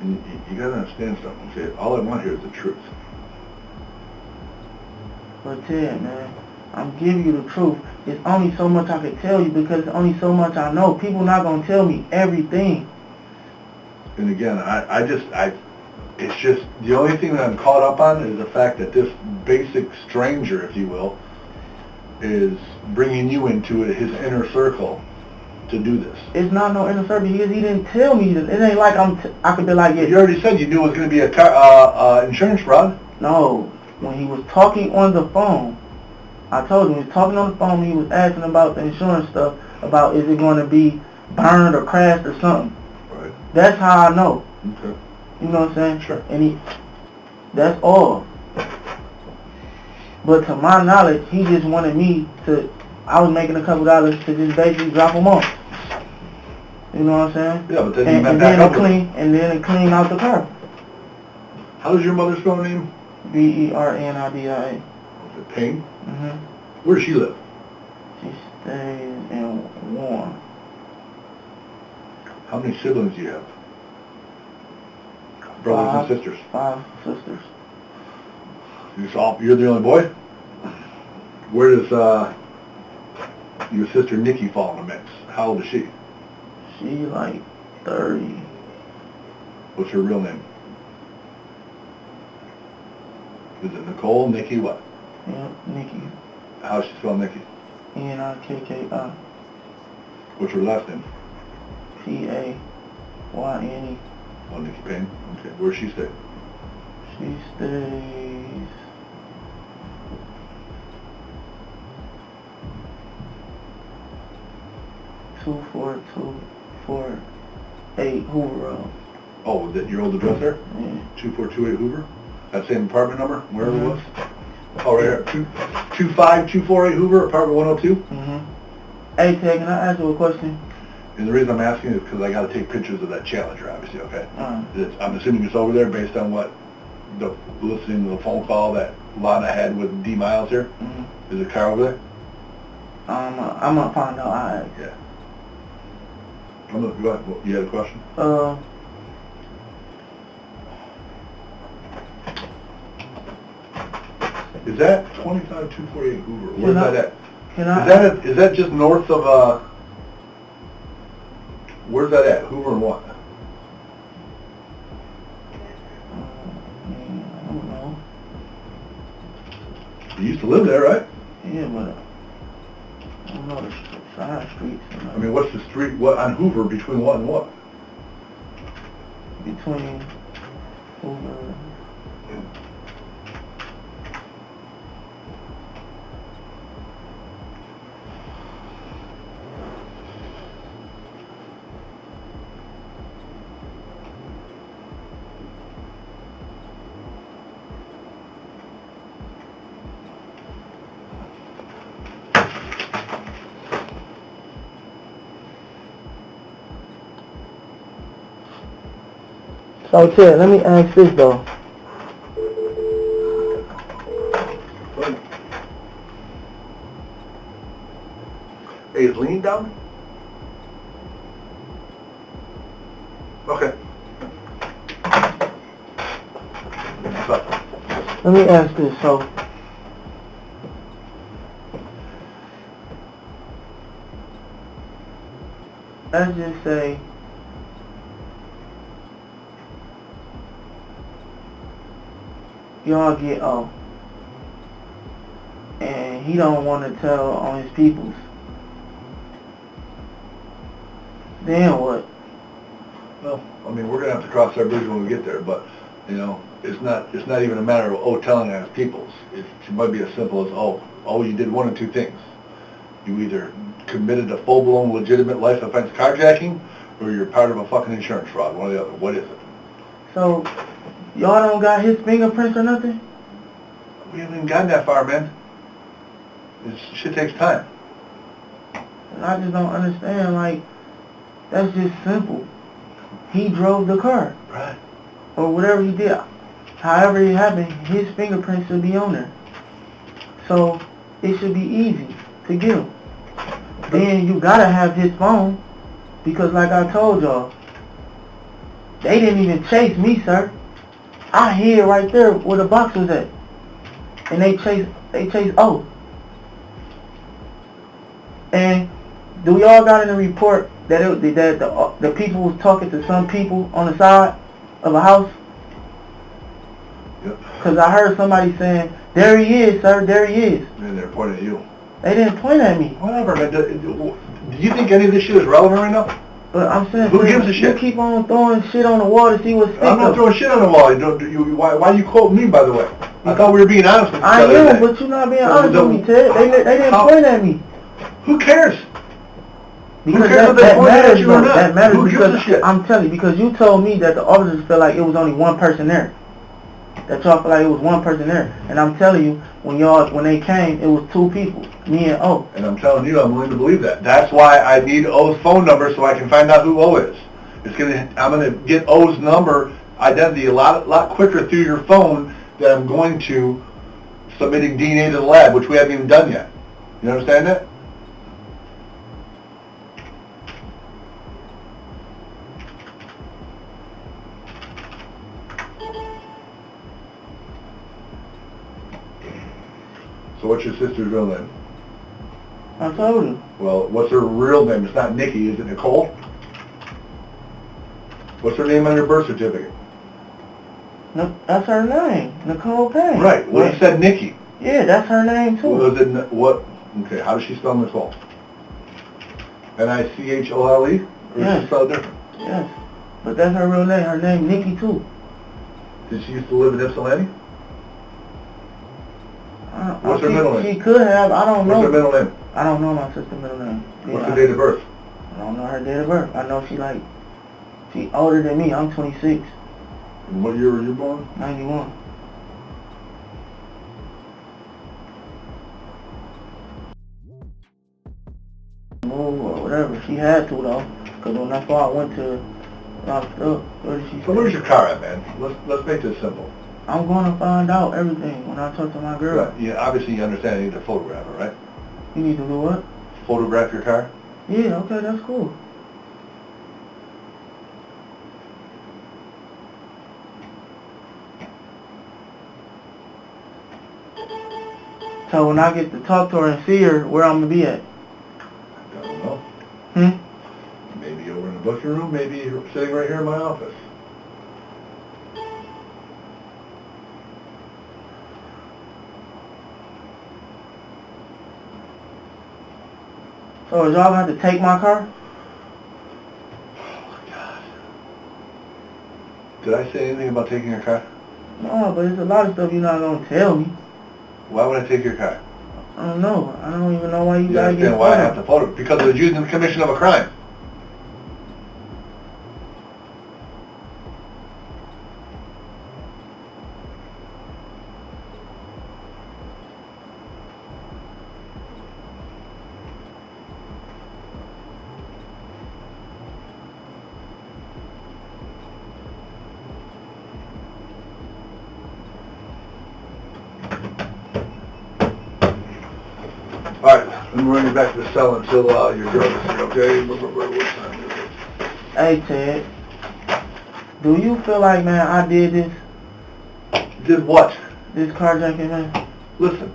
and you gotta understand something, okay? All I want here is the truth. But Ted, man, I'm giving you the truth. It's only so much I can tell you because it's only so much I know. People not gonna tell me everything. And again, it's just, the only thing that I'm caught up on is the fact that this basic stranger, if you will, is bringing you into his inner circle to do this. It's not no inner circle because he didn't tell me this. It ain't like I could be like, yeah. You already said you knew it was going to be a insurance fraud. No, when he was talking on the phone, I told him he was talking on the phone. He was asking about the insurance stuff, about is it going to be burned or crashed or something. Right. That's how I know. Okay. You know what I'm saying? Sure. And that's all. But to my knowledge, he just wanted me to, I was making a couple dollars to just basically drop him off. You know what I'm saying? Yeah, but then you met back up with him. And then it clean out the car. How does your mother spell her name? Berndia. Payne? Mm-hmm. Where does she live? She stays in Warren. How many siblings do you have? Brothers and sisters? 5 sisters. You're the only boy? Where does your sister Nikki fall in the mix? How old is she? She like 30. What's her real name? Is it Nicole, Nikki, what? Yeah, Nikki. How's she spell Nikki? Nikki. What's her last name? Payne. Oh, Nikki Payne. Okay. Where's she stay? She stays 24248 Hoover Road. Oh, that your old address there? Yeah. 2428 Hoover? That same apartment number, wherever it was? Oh, right here. 25248 Hoover, apartment 102? Mm-hmm. Hey, Ted, can I ask you a question? And the reason I'm asking is because I got to take pictures of that Challenger, obviously, okay? I'm assuming it's over there based on what, listening to the phone call that Lana had with D. Miles here? Mm-hmm. Is the car over there? I'm gonna find out. Alright. Yeah. Go ahead. You had a question? Is that 25248 Hoover? Where's that at? Is that just north of, where's that at? Hoover and what? I don't know. You used to live there, right? Yeah, but I don't know the side streets. I mean, what's the street, what, on Hoover, between what and what? Between Hoover. So Ted, let me ask this though. Hey, is Lean down? Okay. Let me ask this. So, let's just say y'all get off, and he don't want to tell on his peoples. Then what? Well, I mean, we're gonna have to cross that bridge when we get there, but, you know, it's not even a matter of, telling on his peoples. It might be as simple as, you did one of two things. You either committed a full-blown legitimate life offense carjacking, or you're part of a fucking insurance fraud, one or the other. What is it? So, y'all don't got his fingerprints or nothing? We haven't even gotten that far, man. This shit takes time. And I just don't understand, like, that's just simple. He drove the car. Right. Or whatever he did. However it happened, his fingerprints should be on there. So, it should be easy to get him. Then you gotta have his phone, because like I told y'all, they didn't even chase me, sir. I hid right there where the box was at, and they chased O. And do y'all got in the report that the people was talking to some people on the side of a house? Yep. Cause I heard somebody saying, "There he is, sir. There he is." And they're pointing at you. They didn't point at me. Whatever, man. Do you think any of this shit is relevant right now? But I'm saying, who gives a shit? You keep on throwing shit on the wall to see what sticks. I'm not throwing shit on the wall. Why you quote me, by the way? I thought we were being honest with each other. I am, but you're not being honest with me, Ted. They didn't point at me. Who cares? Because Who cares if they pointed at you or not? That matters Who gives because a shit? I'm telling you, because you told me that the officers felt like it was only one person there. That y'all felt like it was one person there. And I'm telling you, when they came, it was two people, me and O. And I'm telling you, I'm willing to believe that. That's why I need O's phone number so I can find out who O is. I'm gonna get O's number identity a lot quicker through your phone than I'm going to submitting DNA to the lab, which we haven't even done yet. You understand that? So what's your sister's real name? I told you. Well, what's her real name? It's not Nikki, is it Nicole? What's her name on your birth certificate? No, that's her name, Nicole Payne. Right. Well, you said Nikki. Yeah, that's her name too. Well, is it what? Okay. How does she spell Nicole? Nichole? Or Yes. is she spelled different? Yes, but that's her real name. Her name Nikki too. Did she used to live in Ypsilanti? What's her middle name? She could have. I don't know. What's her middle name? I don't know my sister's middle name. What's her date of birth? I don't know her date of birth. I know she older than me. I'm 26. And what year were you born? 91. Move or whatever. She had to though, cause when that's why I went to where did she? So where's your car at, man? Let's make this simple. I'm gonna find out everything when I talk to my girl. Right. Yeah, obviously you understand I need to photograph it, right? You need to do what? Photograph your car? Yeah, okay, that's cool. So when I get to talk to her and see her, where I'm gonna be at? I don't know. Maybe over in the booking room, maybe you're sitting right here in my office. So is y'all gonna have to take my car? Oh my God. Did I say anything about taking your car? No, but there's a lot of stuff you're not gonna tell me. Why would I take your car? I don't know. I don't even know why you You gotta get understand why I have to photos. photo? Because it was used in the commission of a crime. Alright, let me run you back to the cell until your girl is here, okay? What time is it? Hey Ted, do you feel like, man, I did this Did what? carjacking, man? Listen,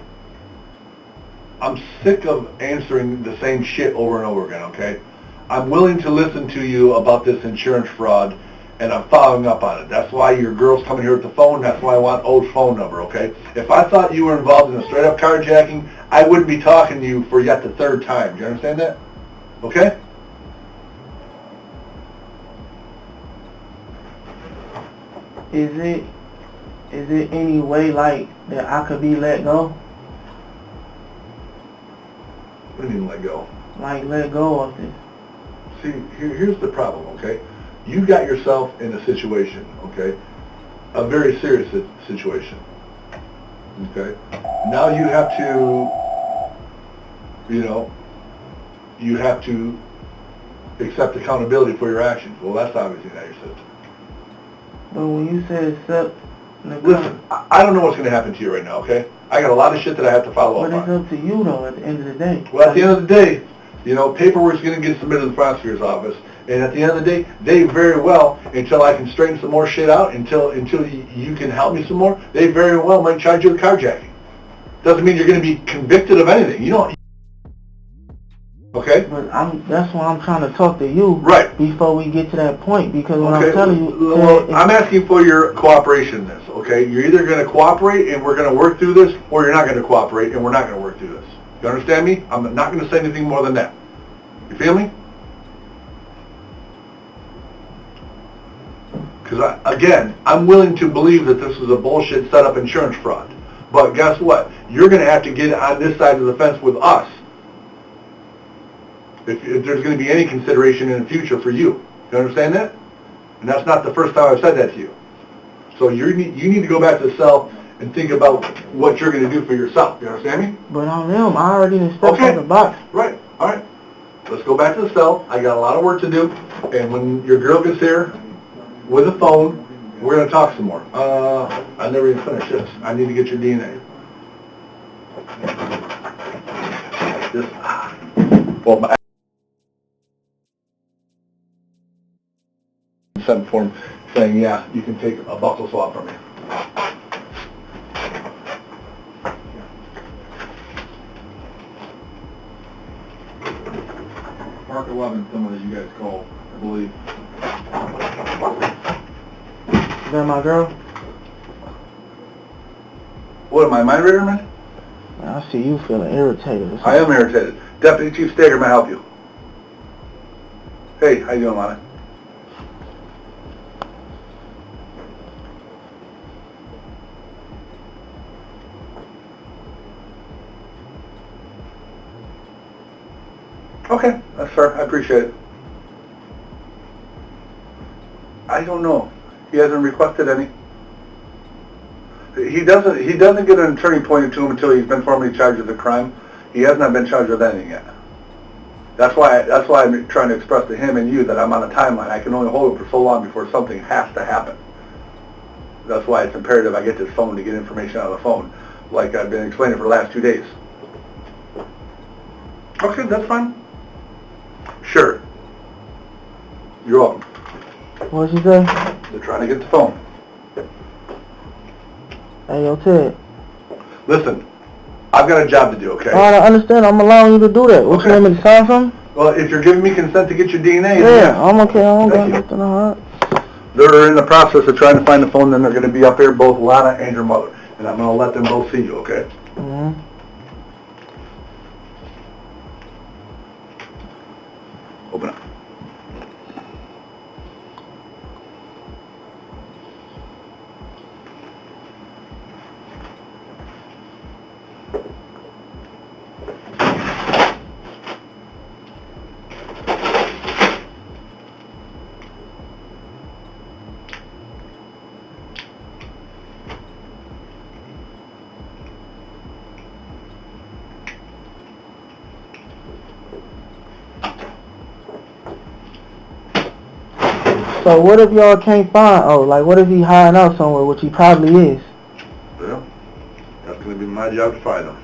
I'm sick of answering the same shit over and over again, okay? I'm willing to listen to you about this insurance fraud, and I'm following up on it. That's why your girl's coming here with the phone. That's why I want O's phone number, okay? If I thought you were involved in a straight-up carjacking, I wouldn't be talking to you for yet the third time. Do you understand that? Okay? Is it any way like that I could be let go? What do you mean let go? Like let go of this? See, here's the problem, okay? You got yourself in a situation, okay? A very serious situation, okay? Now you have to, you have to accept accountability for your actions. Well, that's obviously not your system. But when you said accept Listen, I don't know what's going to happen to you right now, okay? I got a lot of shit that I have to follow up But it's on. up to you, though, at the end of the day. Well, at the end of the day, you know, paperwork's going to get submitted to the prosecutor's office. And at the end of the day, they very well, until I can straighten some more shit out, until you can help me some more, they very well might charge you with carjacking. Doesn't mean you're going to be convicted of anything. You don't. Okay? But that's why I'm trying to talk to you. Right. Before we get to that point, because when Okay. I'm telling you... Well, I'm asking for your cooperation in this, okay? You're either going to cooperate and we're going to work through this, or you're not going to cooperate and we're not going to work through this. You understand me? I'm not going to say anything more than that. You feel me? Because, again, I'm willing to believe that this is a bullshit set-up insurance fraud. But guess what? You're going to have to get on this side of the fence with us if there's going to be any consideration in the future for you. You understand that? And that's not the first time I've said that to you. So you need to go back to the cell and think about what you're going to do for yourself. You understand me? But I already stepped out the box. Right. All right. Let's go back to the cell. I got a lot of work to do. And when your girl gets here with a phone, we're going to talk some more. I never even finished this. I need to get your DNA. Well, my consent form saying, yeah, you can take a buckle swab from me. Mark 11, someone that you guys called, I believe. Is that my girl? What, am I mind reader, man? I see you feeling irritated. I am irritated. Deputy Chief Stager, may I help you? Hey, how you doing, Lana? Okay, that's fair. I appreciate it. I don't know. He hasn't requested any. He doesn't get an attorney appointed to him until he's been formally charged with a crime. He has not been charged with anything yet. That's why I'm trying to express to him and you that I'm on a timeline. I can only hold it for so long before something has to happen. That's why it's imperative I get this phone to get information out of the phone, like I've been explaining for the last 2 days. Okay, that's fine. Sure. You're welcome. What'd you say? They're trying to get the phone. Hey, yo, Ted. Listen, I've got a job to do, okay? All right, I understand. I'm allowing you to do that. What, you want me to sign something? Well, if you're giving me consent to get your DNA... Yeah, I'm okay. I don't got Thank you. nothing to hide. They're in the process of trying to find the phone, then they're going to be up here, both Lana and your mother. And I'm going to let them both see you, okay? Mm-hmm. Open up. So what if y'all can't find, like what if he hiding out somewhere, which he probably is? Well, that's going to be my job to find them.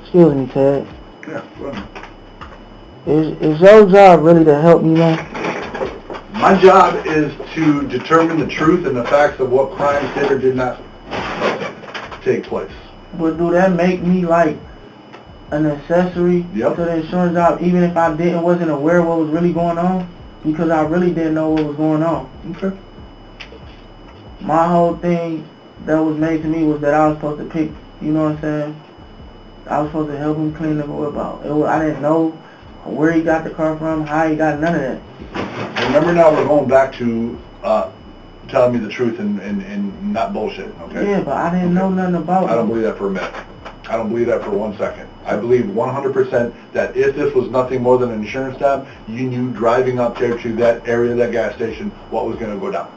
Excuse me, Ted. Yeah, well, Is your job really to help me, man? my job is to determine the truth and the facts of what crimes did or did not take place. But do that make me like an accessory Yep. to the insurance job, even if I wasn't aware what was really going on? Because I really didn't know what was going on. Okay. My whole thing that was made to me was that I was supposed to pick, you know what I'm saying? I was supposed to help him clean the whip out. I didn't know where he got the car from, how he got none of that. Remember now we're going back to telling me the truth and not bullshit, okay? Yeah, but I didn't know nothing about it. I don't believe that for a minute. I don't believe that for 1 second. I believe 100% that if this was nothing more than an insurance job, you knew driving up there to that area, that gas station, what was going to go down.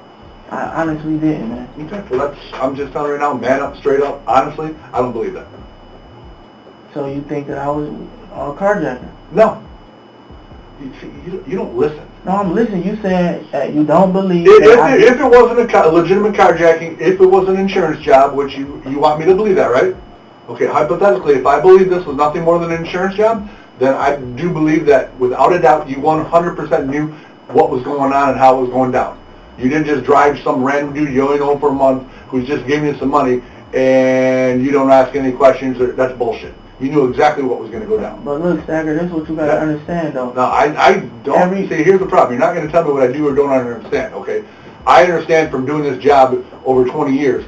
I honestly didn't, man. Okay, well I'm just telling you right now, man up, straight up, honestly, I don't believe that. So you think that I was a carjacker? No. You don't listen. No, I'm listening. You said you don't believe If it wasn't a legitimate carjacking, if it was an insurance job, which you want me to believe that, right? Okay, hypothetically, if I believe this was nothing more than an insurance job, then I do believe that without a doubt you 100% knew what was going on and how it was going down. You didn't just drive some random dude you only know for a month who's just giving you some money and you don't ask any questions. That's bullshit. You knew exactly what was going to go down. But look, Stagger, this is what you got to understand, though. No, I don't. See, here's the problem. You're not going to tell me what I do or don't understand, okay? I understand from doing this job over 20 years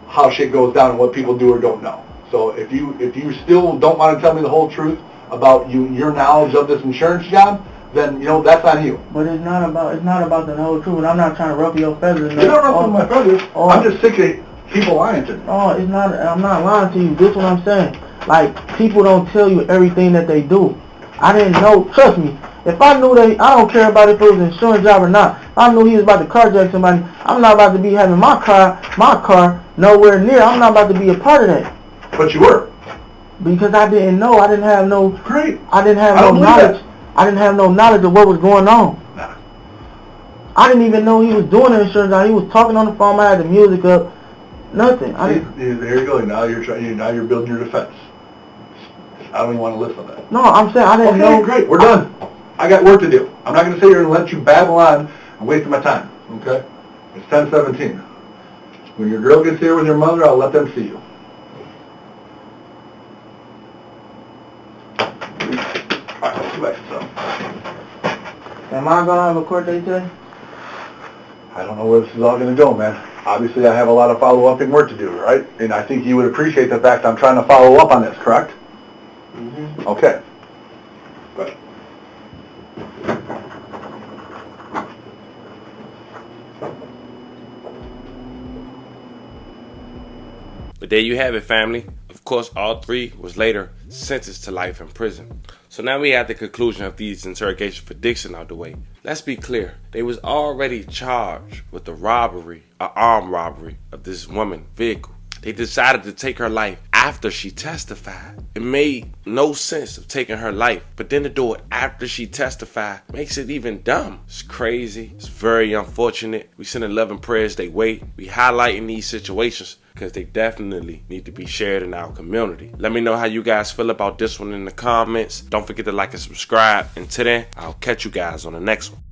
how shit goes down and what people do or don't know. So if you still don't want to tell me the whole truth about your knowledge of this insurance job, then that's on you. But it's not about the whole truth. And I'm not trying to ruffle your feathers. You're not ruffling my feathers. I'm just sick of people lying to me. Oh, it's not. I'm not lying to you. This is what I'm saying. Like, people don't tell you everything that they do. I didn't know. Trust me. If I knew I don't care about if it was an insurance job or not. If I knew he was about to carjack somebody, I'm not about to be having my car nowhere near. I'm not about to be a part of that. But you were. Because I didn't know. I didn't have no. Great. I didn't have no knowledge. I didn't have no knowledge of what was going on. Nah. I didn't even know he was doing an insurance job. He was talking on the phone. I had the music up. Nothing. There you go. Now you're building your defense. I don't even want to listen to that. No, I'm saying I didn't know. Okay, great. We're done. I got work to do. I'm not going to sit here and let you babble on and waste my time. Okay? It's 10:17. When your girl gets here with your mother, I'll let them see you. All right, let's get back to something. Am I gonna have a court date today? I don't know where this is all going to go, man. Obviously, I have a lot of follow-up work to do, right? And I think you would appreciate the fact I'm trying to follow up on this, correct? Mm-hmm. Okay. Good. But there you have it, family. Of course, all three was later sentenced to life in prison. So now we have the conclusion of these interrogations for Dixon out the way. Let's be clear. They was already charged with the armed robbery of this woman's vehicle. They decided to take her life after she testified. It made no sense of taking her life, but then to do it after she testified makes it even dumb. It's crazy. It's very unfortunate. We send 11 prayers they wait. We highlighting these situations because they definitely need to be shared in our community. Let me know how you guys feel about this one in the comments. Don't forget to like and subscribe. Until then, I'll catch you guys on the next one.